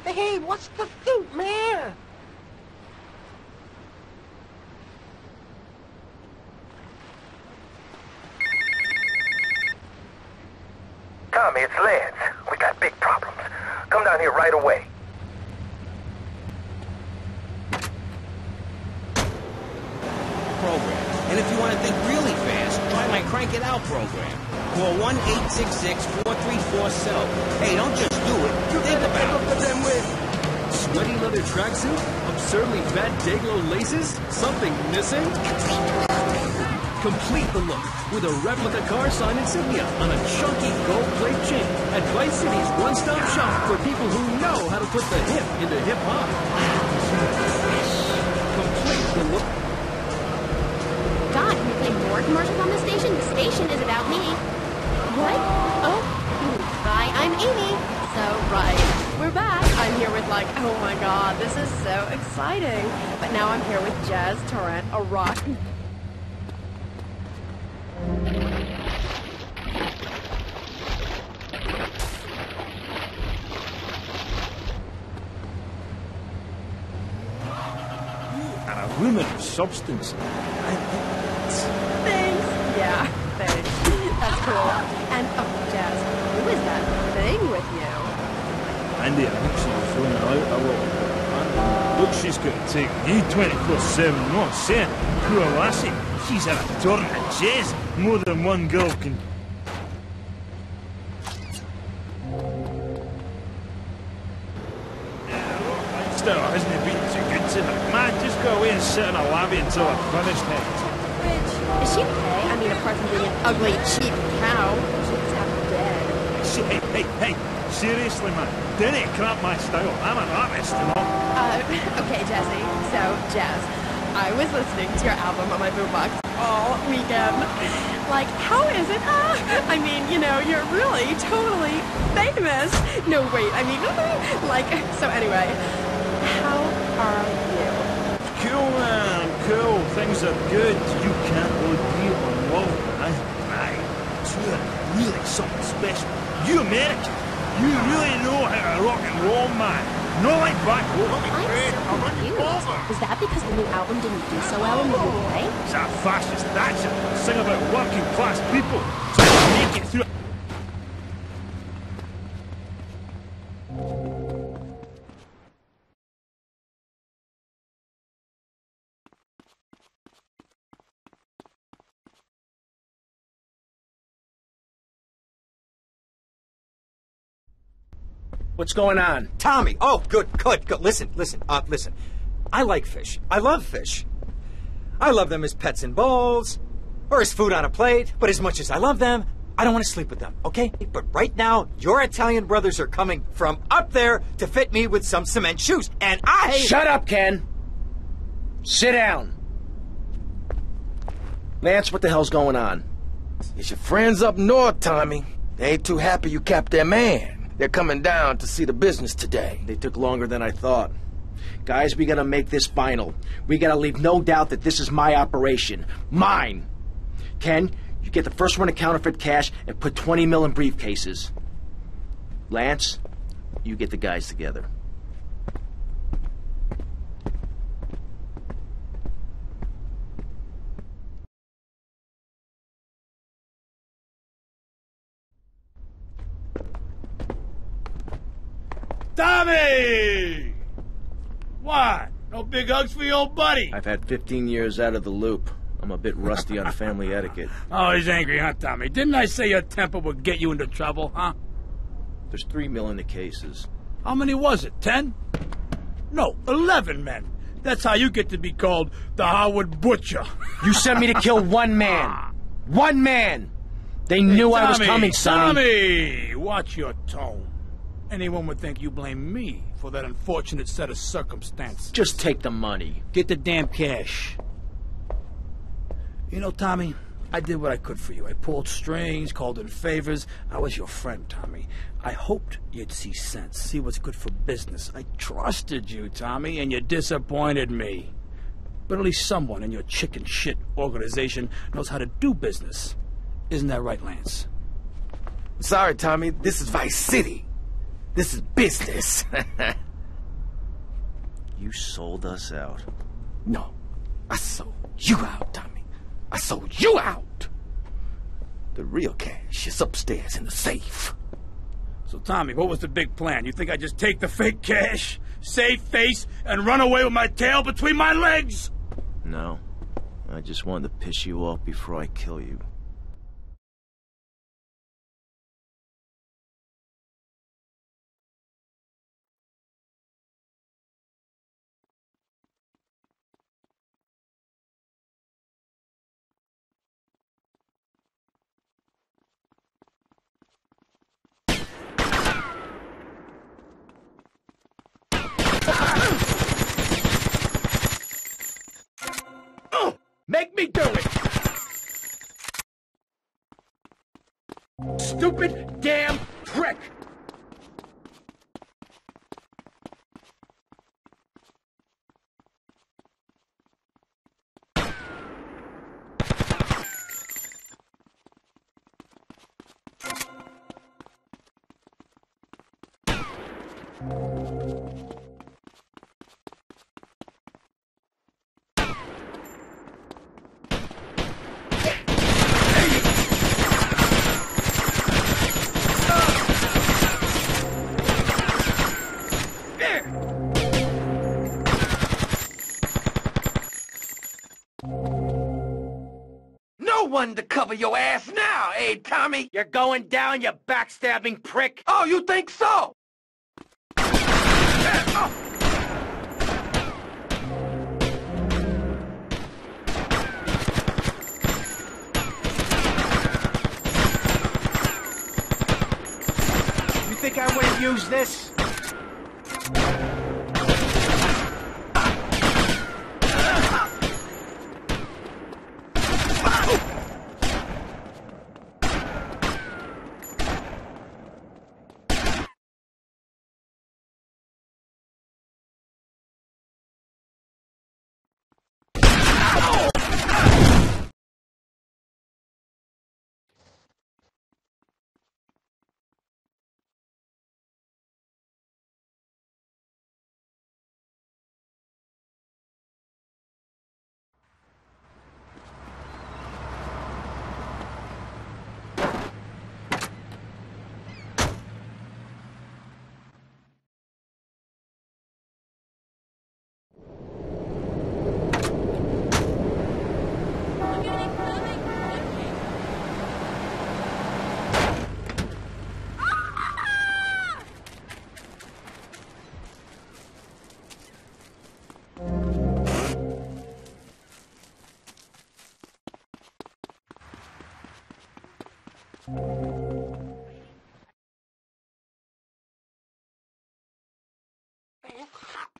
Hey, what's the suit, man? Tommy, it's Lance. We got big problems. Come down here right away. Program. And if you want to think really fast, try my Crank It Out program. Call 1-866-434-SELF. Hey, don't just do it. Think about it. Sweaty leather tracksuit? Absurdly fat Dayglow laces? Something missing? Complete the look with a replica car sign insignia on a chunky gold plate chain at Vice City's one-stop shop for people who know how to put the hip into hip-hop. Complete the look. God, can we play more commercials on this station? The station is about me. What? Oh. Hi, I'm Amy. So, right. We're back. I'm here with oh my god, this is so exciting. But now I'm here with Jazz Torrent, a rock... And a woman of substance. Thanks. Yeah, thanks. That's cool. And, oh, Jazz, who is that thing with you? Andy, I think she was throwing her out a little bit. Look, she's got to take me 24/7, no saying. Poor lassie, she's had a torrent of jazz. More than one girl can... Still hasn't been too good to her. Man, just go away and sit in a lobby until I've finished it. Is she okay? I mean, apart from being an ugly, cheap cow, she's half dead. Hey, seriously, man, didn't crap my style. I'm an artist, you know. Okay, Jesse. So, Jazz, I was listening to your album on my boombox all weekend. How is it? I mean, you're really totally famous. No, wait, I mean, so anyway, how are you? Cool, man, cool. Things are good. You can't OD on love, man. Right. You're really something special. You American, you really know how to rock and roll, man. No like back home. I'm so confused. Is that because the new album didn't do so well in the UK? It's that fascist Thatcher. Sing about working class people. Trying to make it through. What's going on? Tommy! Oh, good. Listen. I like fish. I love fish. I love them as pets in bowls, or as food on a plate, but as much as I love them, I don't want to sleep with them, okay? But right now, your Italian brothers are coming from up there to fit me with some cement shoes, and I... Shut up, Ken! Sit down. Lance, what the hell's going on? It's your friends up north, Tommy. They ain't too happy you capped their man. They're coming down to see the business today. They took longer than I thought. Guys, we gotta make this final. We gotta leave no doubt that this is my operation. Mine! Ken, you get the first run of counterfeit cash and put 20 mil in briefcases. Lance, you get the guys together. Tommy! What? No big hugs for your old buddy? I've had 15 years out of the loop. I'm a bit rusty on family etiquette. Oh, he's angry, huh, Tommy? Didn't I say your temper would get you into trouble, huh? There's 3 mil in the cases. How many was it, 10? No, 11 men. That's how you get to be called the Howard Butcher. You sent me to kill one man. One man! They knew I was coming, Sonny. Tommy, watch your tone. Anyone would think you blame me for that unfortunate set of circumstances. Just take the money. Get the damn cash. You know, Tommy, I did what I could for you. I pulled strings, called in favors. I was your friend, Tommy. I hoped you'd see sense, see what's good for business. I trusted you, Tommy, and you disappointed me. But at least someone in your chicken shit organization knows how to do business. Isn't that right, Lance? Sorry, Tommy. This is Vice City. This is business. You sold us out. No, I sold you out, Tommy. I sold you out. The real cash is upstairs in the safe. So, Tommy, what was the big plan? You think I just take the fake cash, save face, and run away with my tail between my legs? No. I just wanted to piss you off before I kill you. Make me do it! Stupid damn prick! No one to cover your ass now, eh, Tommy? You're going down, you backstabbing prick! Oh, you think so? You think I would have used this?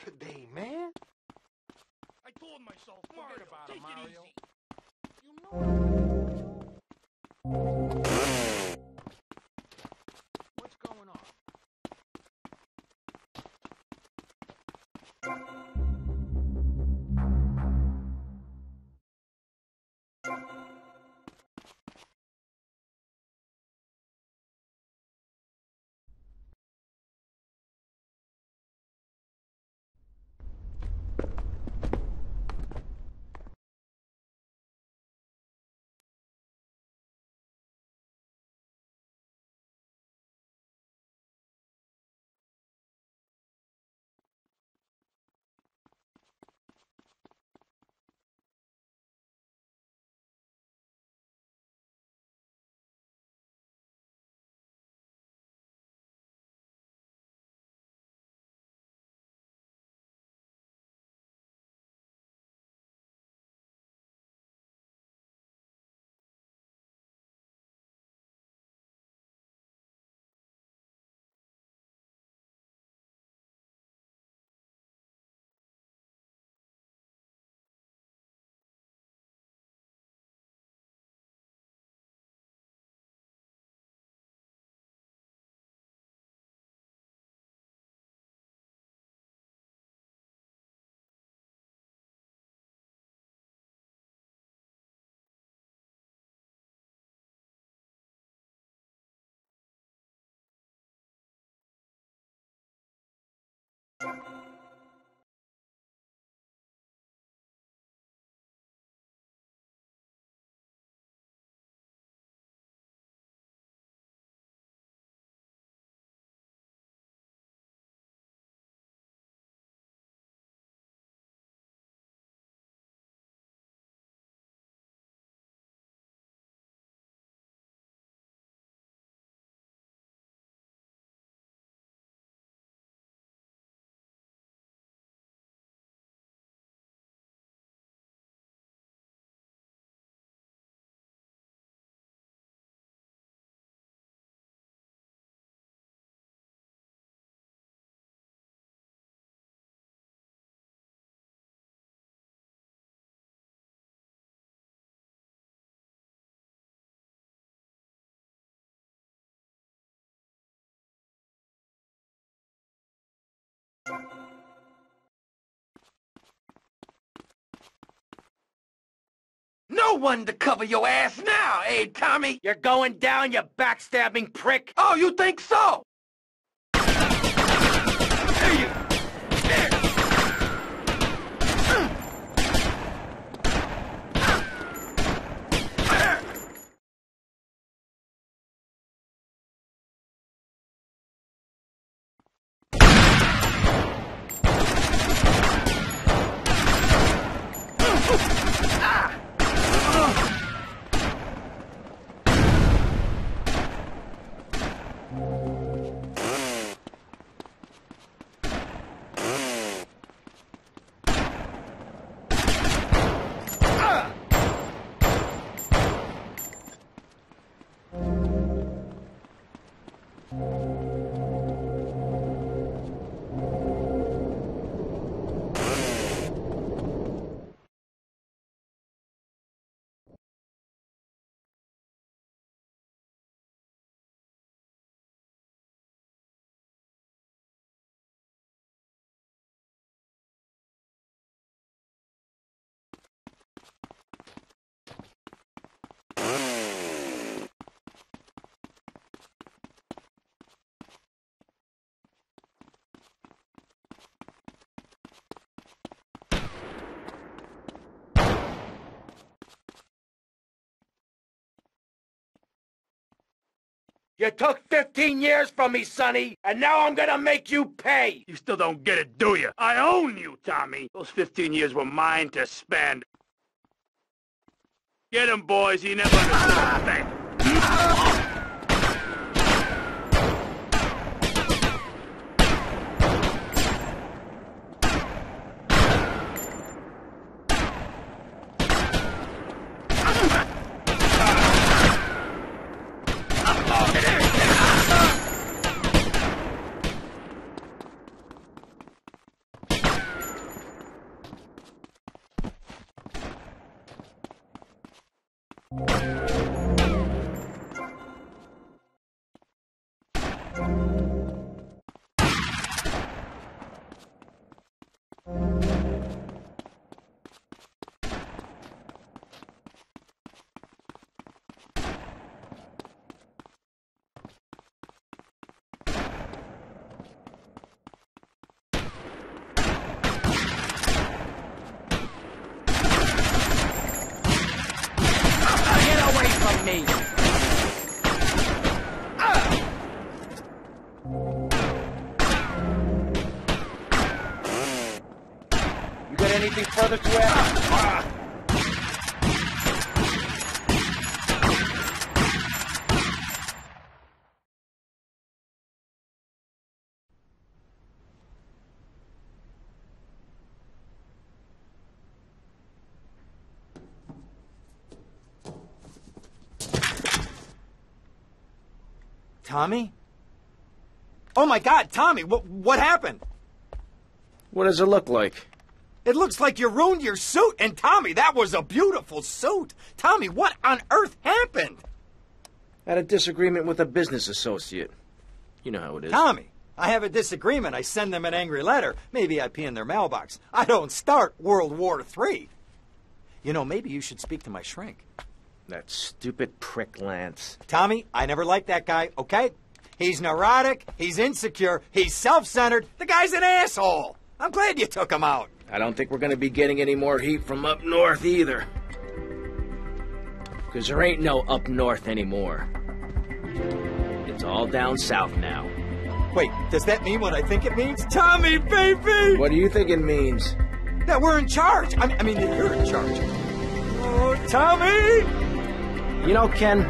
Today, man. I told myself, forget about it, Mario. What's going on? one to cover your ass now, eh, Tommy? You're going down, you backstabbing prick. Oh, you think so? There you... There. You took 15 years from me, Sonny, and now I'm gonna make you pay! You still don't get it, do you? I own you, Tommy. Those 15 years were mine to spend. Get him, boys. He never understood a thing. Me. You got anything further to add? Tommy? Oh my God, Tommy, what happened? What does it look like? It looks like you ruined your suit, and Tommy, that was a beautiful suit. Tommy, what on earth happened? Had a disagreement with a business associate. You know how it is. Tommy, I have a disagreement. I send them an angry letter. Maybe I pee in their mailbox. I don't start World War III. You know, maybe you should speak to my shrink. That stupid prick Lance. Tommy, I never liked that guy, okay? He's neurotic, he's insecure, he's self-centered. The guy's an asshole. I'm glad you took him out. I don't think we're going to be getting any more heat from up north either. Because there ain't no up north anymore. It's all down south now. Wait, does that mean what I think it means? Tommy, baby! What do you think it means? That we're in charge. I mean, that you're in charge. Oh, Tommy! You know, Ken,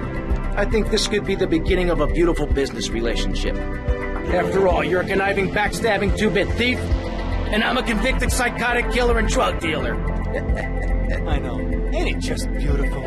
I think this could be the beginning of a beautiful business relationship. After all, you're a conniving, backstabbing two-bit thief, and I'm a convicted psychotic killer and drug dealer. I know. Ain't it just beautiful?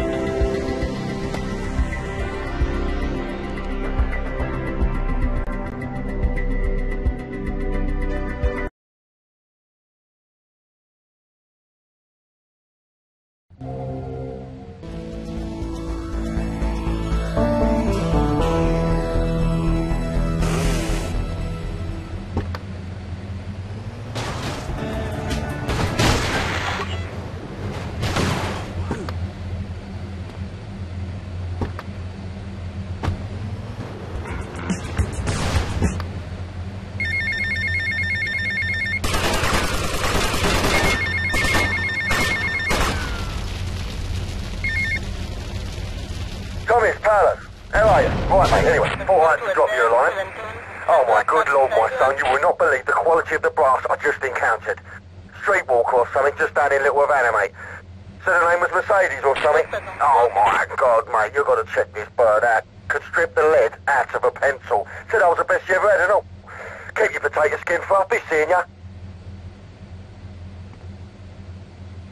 drop you a line? Oh my good lord, my son, you will not believe the quality of the brass I just encountered. Streetwalker or something just down in Little Havana, mate. Said her name was Mercedes or something. Oh my god, mate, you got to check this bird out. Could strip the lead out of a pencil. Said I was the best you ever had and all. Keep your potato skin fluffy, seeing ya.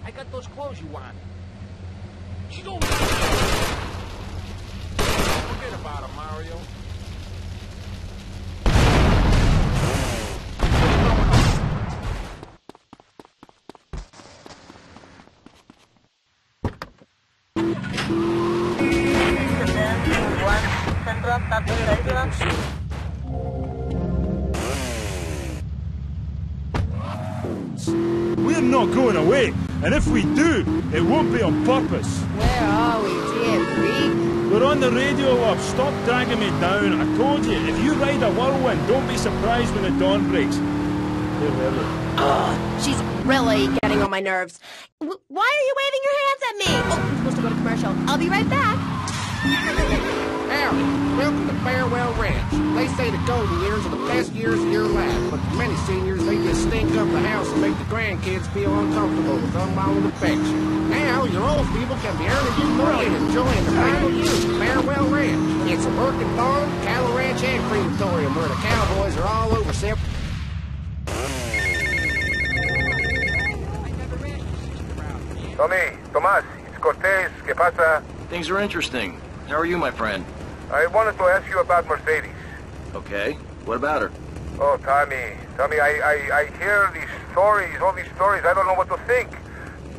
I got those clothes you want. Forget about it, Mario. We're not going away, and if we do, it won't be on purpose. Where are we, dear freak? We're on the radio, love. Stop dragging me down. I told you, if you ride a whirlwind, don't be surprised when the dawn breaks. Ugh, she's really getting on my nerves. Why are you waving your hands at me? Oh, I'm supposed to go to commercial. I'll be right back. Howdy. Welcome to Farewell Ranch. They say the golden years are the best years of your life, but for many seniors, they just stink up the house and make the grandkids feel uncomfortable with unbounded affection. Now, your old people can be earning you money and enjoying the final years of Farewell Ranch. It's a working farm, cattle ranch, and crematorium where the cowboys are all over except... Tommy, Tomas, it's Cortez. ¿Qué pasa? Things are interesting. How are you, my friend? I wanted to ask you about Mercedes. Okay. What about her? Oh, Tommy, I hear these stories, all these stories. I don't know what to think.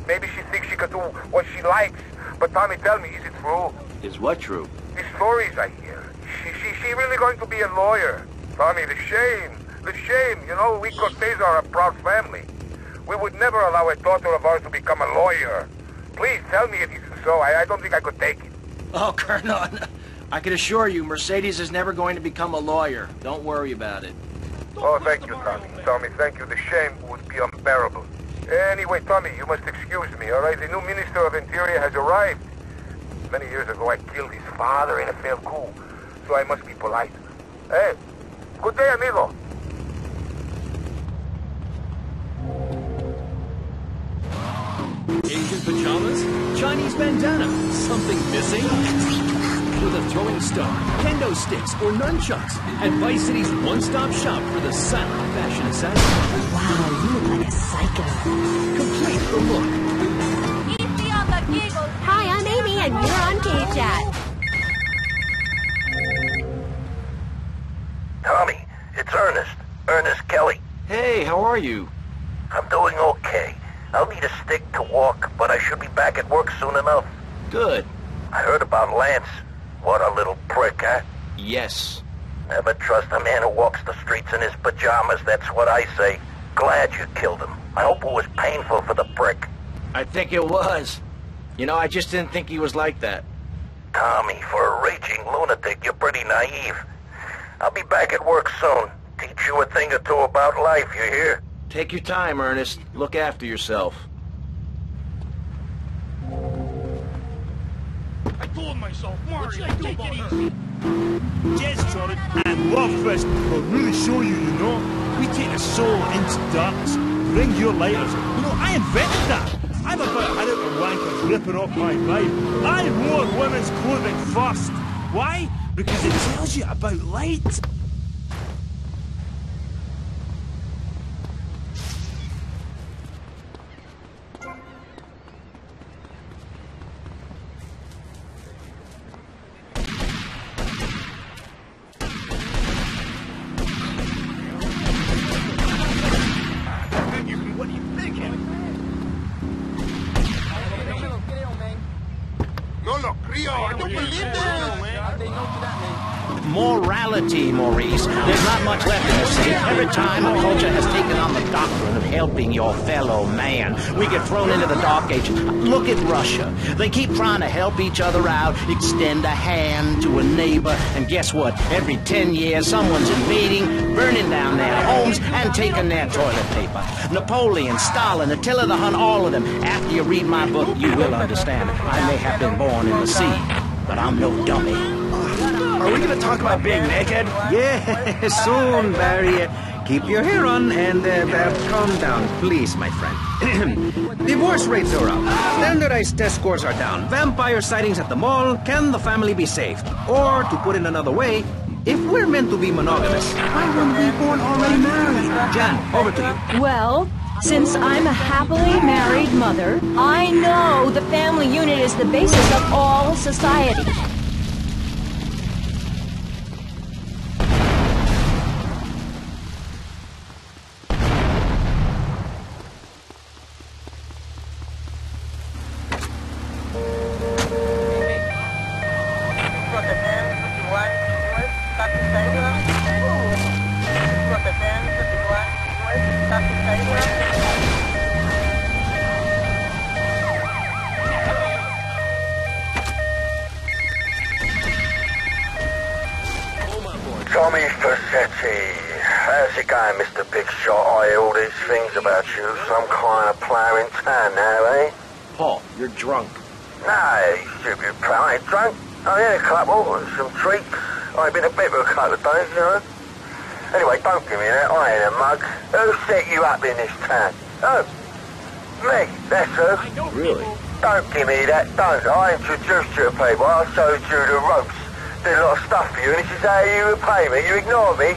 Maybe she thinks she could do what she likes. But Tommy, tell me, is it true? Is what true? These stories I hear. She really going to be a lawyer? Tommy, the shame. You know, we Cortez are a proud family. We would never allow a daughter of ours to become a lawyer. Please tell me it isn't so. I don't think I could take it. Oh, Colonel, I can assure you, Mercedes is never going to become a lawyer. Don't worry about it. Oh, thank you, Tommy. Tommy, thank you. The shame would be unbearable. Anyway, Tommy, you must excuse me, all right? The new Minister of Interior has arrived. Many years ago, I killed his father in a failed coup, so I must be polite. Hey, good day, amigo. Asian pajamas? Chinese bandana? Something missing? With a throwing star, kendo sticks, or nunchucks at Vice City's one-stop shop for the silent fashion assassin. Wow, you look like a psycho. Complete the look. Hi, I'm Amy, and you're on K-Chat. Tommy, it's Ernest. Ernest Kelly. Hey, how are you? I'm doing okay. I'll need a stick to walk, but I should be back at work soon enough. Good. I heard about Lance. What a little prick, huh? Yes. Never trust a man who walks the streets in his pajamas, that's what I say. Glad you killed him. I hope it was painful for the prick. I think it was. You know, I just didn't think he was like that. Tommy, for a raging lunatic, you're pretty naive. I'll be back at work soon. Teach you a thing or two about life, you hear? Take your time, Ernest. Look after yourself. I told myself, Mario, take it easy. Jez Jordan and Love Fist will really show you, you know. We take the soul into darkness. Bring your lighters. You know, I invented that. I'm about a minute of wankers ripping off my vibe. I wore women's clothing first. Why? Because it tells you about light. Morality, Maurice. There's not much left in this city. Every time a culture has taken on the doctrine of helping your fellow man, we get thrown into the dark ages. Look at Russia. They keep trying to help each other out, extend a hand to a neighbor, and guess what? Every 10 years, someone's invading, burning down their homes, and taking their toilet paper. Napoleon, Stalin, Attila the Hun, all of them. After you read my book, you will understand. I may have been born in the sea, but I'm no dummy. Are we going to talk about being naked? Yeah, soon, Barry. Keep your hair on and calm down, please, my friend. Divorce rates are up. Standardized test scores are down. Vampire sightings at the mall. Can the family be saved? Or, to put it another way, if we're meant to be monogamous, why weren't we born already married? Jan, over to you. Well, since I'm a happily married mother, I know the family unit is the basis of all society. Tommy Facchetti. How's it going, Mr. Big Shot? I hear all these things about you. Some kind of player in town now, eh? Paul, you're drunk. No, you stupid pal. I ain't drunk. I had a couple and some treats. I've been a bit for a couple of days, you know. Anyway, don't give me that. I ain't a mug. Who set you up in this town? Oh, me. That's who. Really? Don't give me that. Don't. I introduced you to people. I showed you the ropes. Did a lot of stuff for you, and this is how you repay me. You ignore me.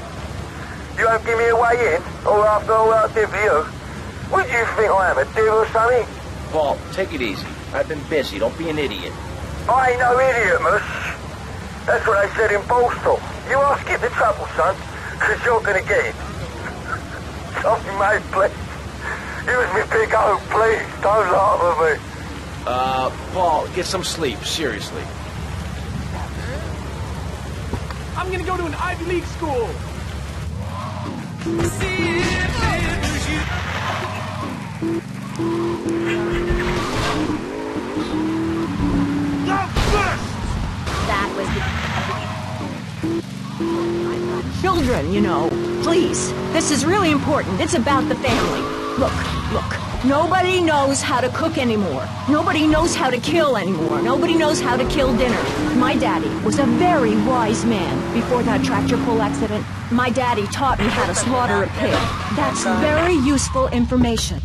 You won't give me a way in, all after all I did for you. What do you think I am, a devil or something? Paul, take it easy. I've been busy. Don't be an idiot. I ain't no idiot, Mush. That's what they said in Borstal. You are skip the trouble, son, because you're going to get it. Tommy, mate, please. Use me big O, please. Don't laugh at me. Paul, get some sleep. Seriously. I'm gonna go to an Ivy League school. That was the... Children, you know. Please. This is really important. It's about the family. Look. Nobody knows how to cook anymore. Nobody knows how to kill anymore. Nobody knows how to kill dinner. My daddy was a very wise man. Before that tractor pull accident, my daddy taught me how to slaughter a pig. That's very useful information.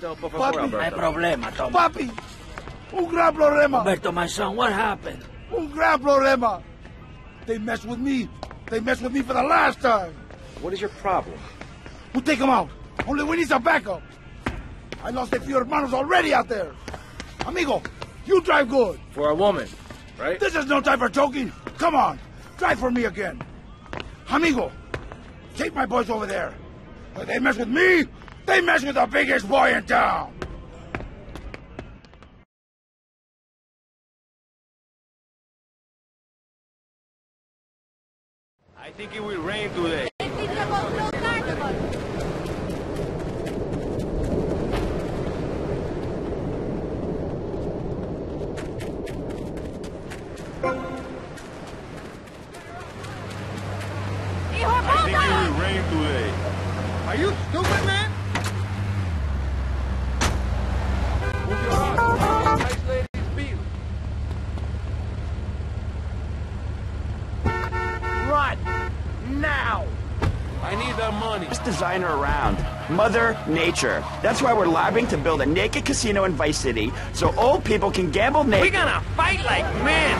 Papi, hay problema, Tommy. Papi, un gran problema. Roberto, my son, what happened? Un gran problema. They messed with me. They messed with me for the last time. What is your problem? We'll take them out. Only we need some backup. I lost a few hermanos already out there. Amigo, you drive good. For a woman, right? This is no time for joking. Come on, drive for me again. Amigo, take my boys over there. If they mess with me, they mess with the biggest boy in town. I think it will rain today. I think it will rain today. Are you stupid, man? Move your arms. Isolate these beams. Run! Now! I need that money. Best designer around. Mother Nature. That's why we're lobbying to build a naked casino in Vice City so old people can gamble naked. We're gonna fight like men!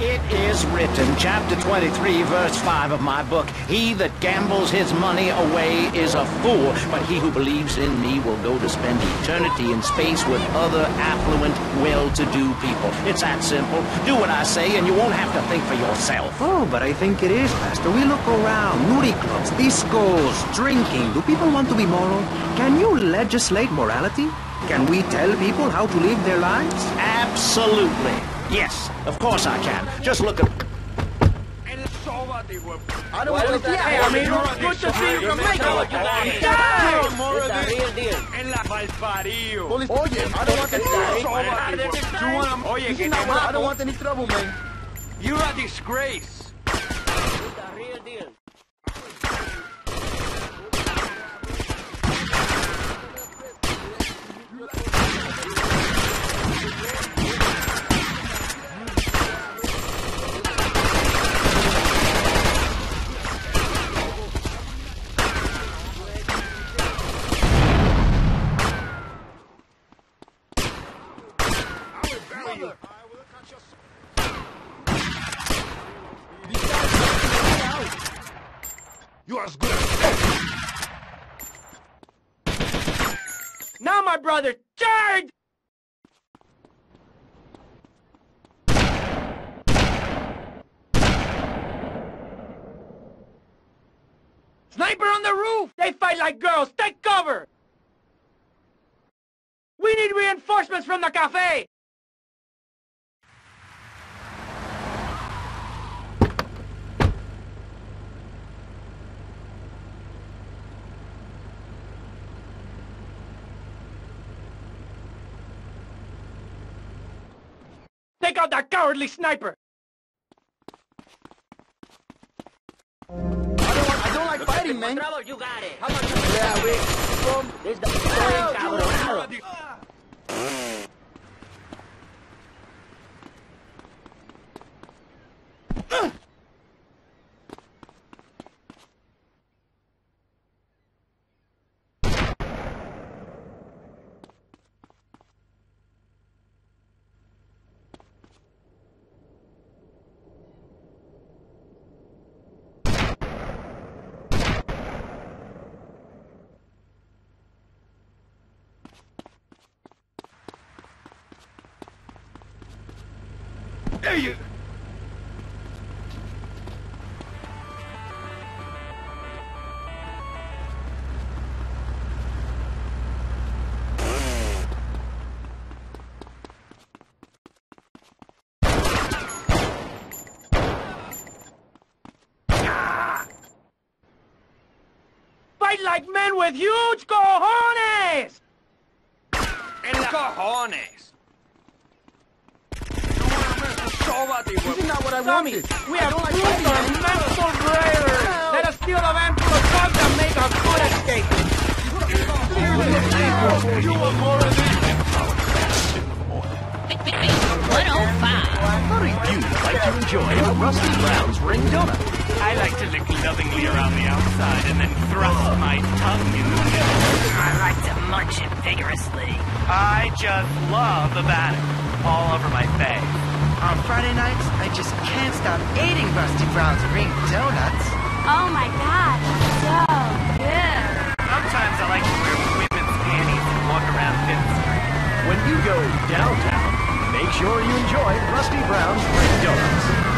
It is written, chapter 23, verse 5 of my book, "He that gambles his money away is a fool, but he who believes in me will go to spend eternity in space with other affluent, well-to-do people." It's that simple. Do what I say and you won't have to think for yourself. Oh, but I think it is, Pastor. We look around. Nudie clubs, discos, drinking. Do people want to be moral? Can you legislate morality? Can we tell people how to live their lives? Absolutely. Yes, of course I can. Just look at... I don't want to Hey, amigo. Good to see you from Mexico. Yeah! More of this. En la Valpario. Oye, I don't want any trouble. Oye, que te I don't want any trouble, man. You're a disgrace. It's a real deal. You're as good as... Now, my brother, charge! Sniper on the roof! They fight like girls! Take cover! We need reinforcements from the cafe! Take out that cowardly sniper! I don't like fighting, man. Trouble, you got it. How much? Yeah, we... This is the story, cabrón. There you... Fight like men with huge cojones! El cojones. This is not what I wanted. We have proved our mental bravery. Let us steal a van full of drugs and make a good escape. You want more of this? 105. A review like you enjoy a Rusty Brown's Ring Donut. I like to lick lovingly around the outside and then thrust my tongue in the middle. I like to munch it vigorously. I just love the batter all over my face. On Friday nights, I just can't stop eating Rusty Brown's Ring Donuts. Oh my god, so good. Sometimes I like to wear women's panties and walk around Fifth Street. When you go downtown, make sure you enjoy Rusty Brown's Ring Donuts.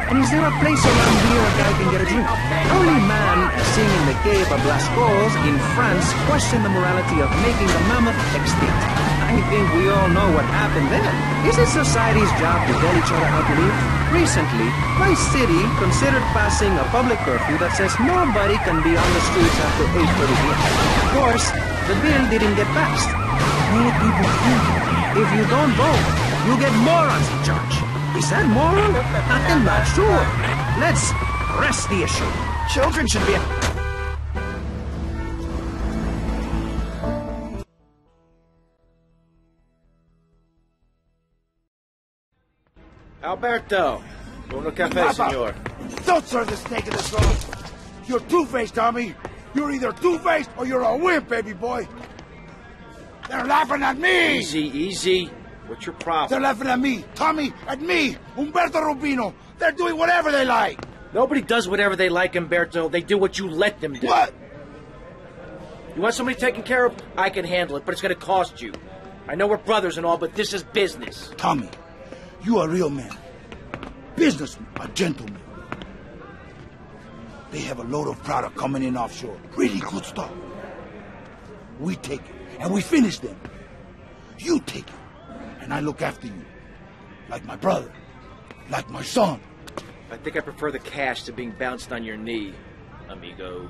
And is there a place around here a guy can get a drink? Only man seen in the cave of Lascaux in France questioned the morality of making the mammoth extinct. I think we all know what happened then. Is it society's job to tell each other how to live? Recently, my city considered passing a public curfew that says nobody can be on the streets after 8:30 p.m. Of course, the bill didn't get passed. Many people think if you don't vote, you get morons in charge. Is that moral? I'm not sure. Let's press the issue. Children should be... Alberto. Uno café, senor. Don't serve the snake in the sauce. You're two-faced, Tommy. You're either two-faced or you're a wimp, baby boy. They're laughing at me. Easy, easy. What's your problem? They're laughing at me. Tommy, at me. Umberto Rubino. They're doing whatever they like. Nobody does whatever they like, Umberto. They do what you let them do. What? You want somebody taken care of? I can handle it, but it's going to cost you. I know we're brothers and all, but this is business. Tommy, you are a real man. Businessman, a gentleman. They have a load of product coming in offshore. Really good stuff. We take it, and we finish them. You take it, and I look after you. Like my brother. Like my son. I think I prefer the cash to being bounced on your knee, amigo.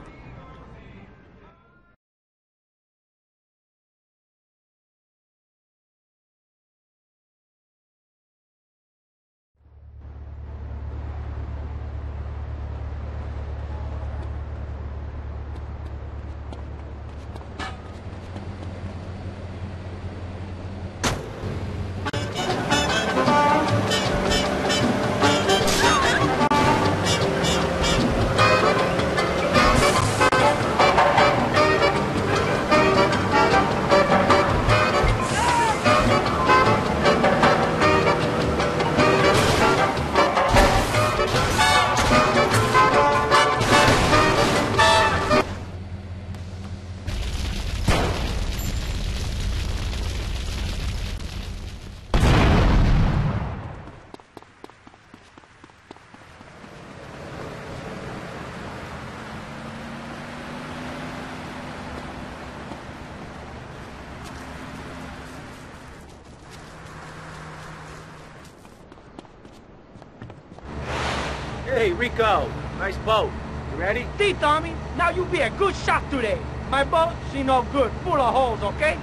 Hey, Rico. Nice boat. You ready? See, Tommy, now you be a good shot today. My boat, she no good, full of holes, okay?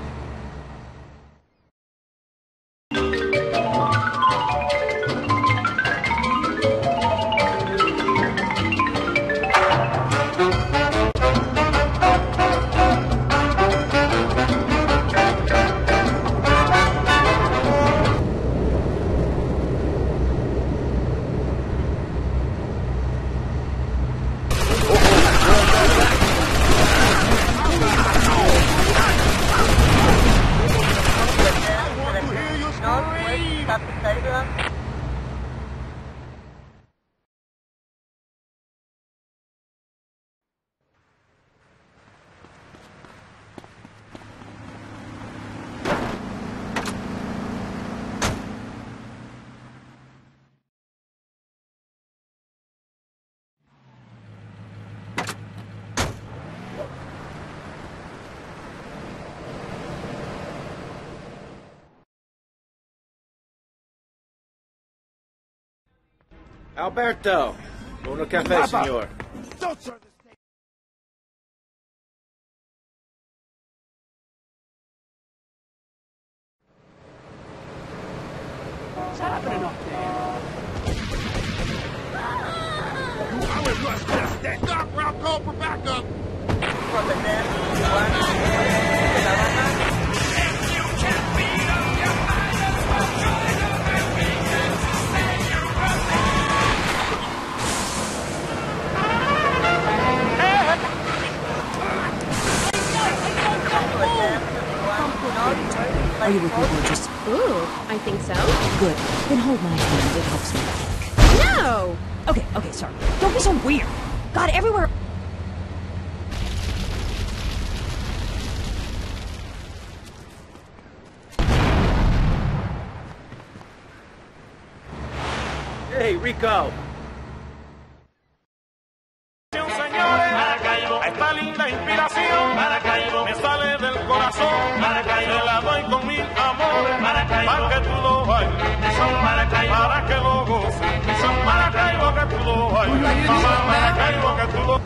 Alberto. Uno café, senor. Don't serve this thing. What's happening up there? I would rush this thing. Stop, or I'll call for backup. Are you with me, gorgeous? Ooh, I think so. Good. Then hold my hand. It helps me think. No! Okay, sorry. Don't be so weird. God, everywhere... Hey, Rico. Maracaibo, esta linda inspiración, Maracaibo, me sale del corazón, Maracaibo, te la doy con mil amores, Maracaibo, para que tú lo bailes, son Maracaibo, para que lo goces, son Maracaibo que tú lo bailes, mamá, Maracaibo que tú lo...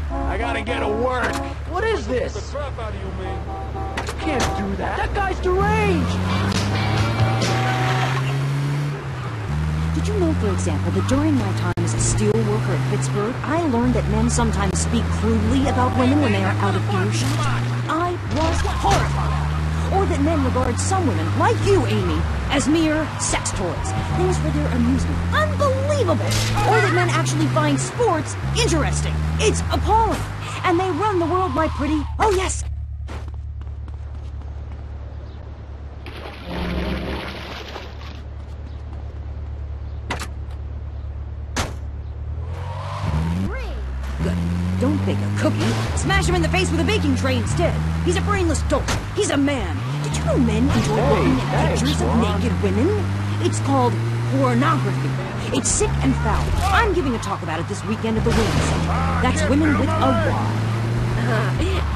I gotta get to work. What is this? The crap out of you, man. You can't do that. That guy's deranged. Did you know, for example, that during my time as a steel worker at Pittsburgh, I learned that men sometimes speak crudely about women when they are out of earshot? I was horrified. Or that men regard some women, like you, Amy, as mere sex toys. Things for their amusement. Unbelievable! Or that men actually find sports interesting. It's appalling. And they run the world, my pretty. Oh, yes. Good. Don't bake a cookie. Smash him in the face with a baking tray instead. He's a brainless dope. He's a man. Did you know men enjoy looking at pictures of naked women? It's called pornography. It's sick and foul. I'm giving a talk about it this weekend at the Women's Center. That's women with a Y.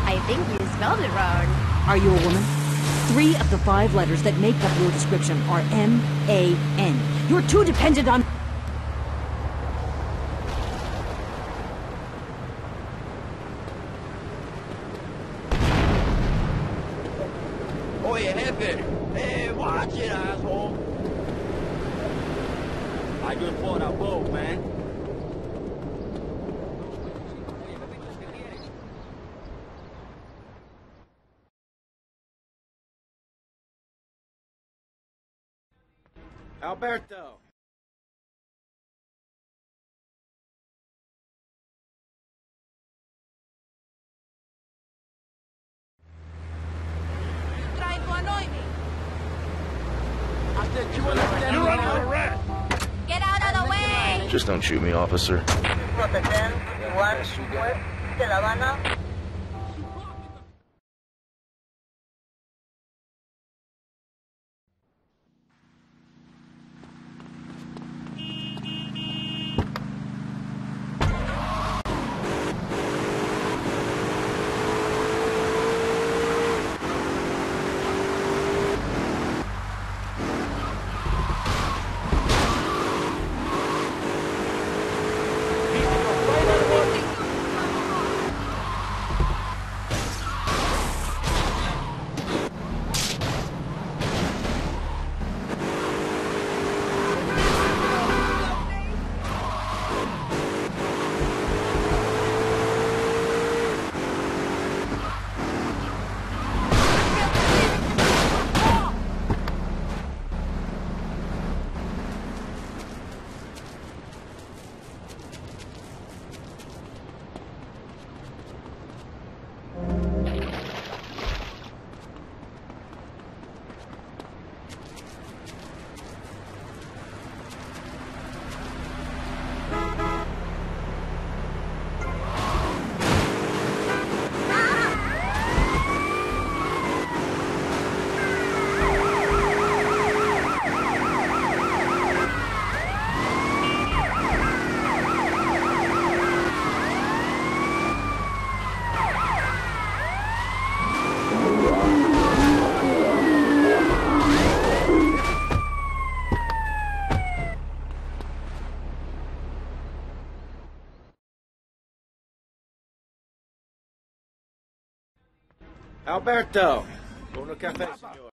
I think you spelled it wrong. Are you a woman? 3 of the 5 letters that make up your description are M-A-N. You're too dependent on... Oye, jefe. Watch it, asshole. I just bought a boat, man. Alberto. Just don't shoot me, officer. Alberto, uno café, senor.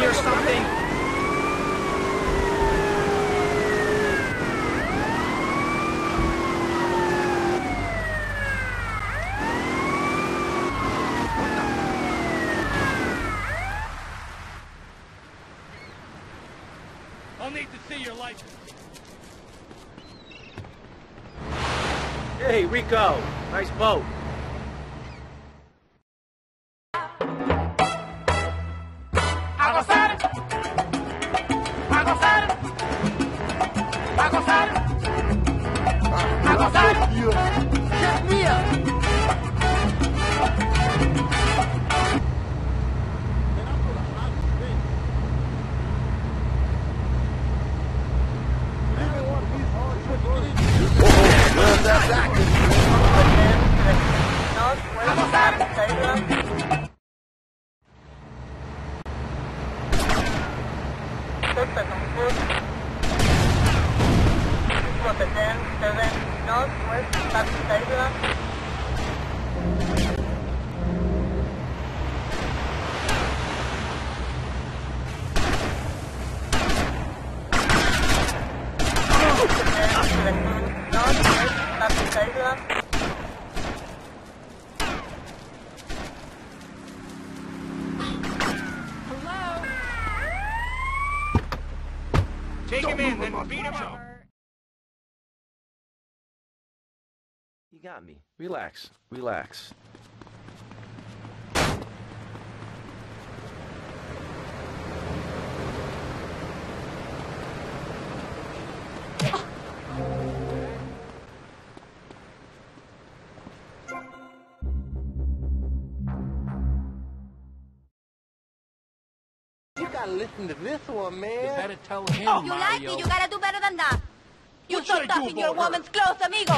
Or something. I'll need to see your license. Hey, Rico. Nice boat. Check me up. Take him in, then beat him up. You got me. Relax. Relax. You gotta listen to this one, man. You better tell him, Oh, Mario. You gotta do better than that. You What should I took do up in your about her? woman's clothes, amigo.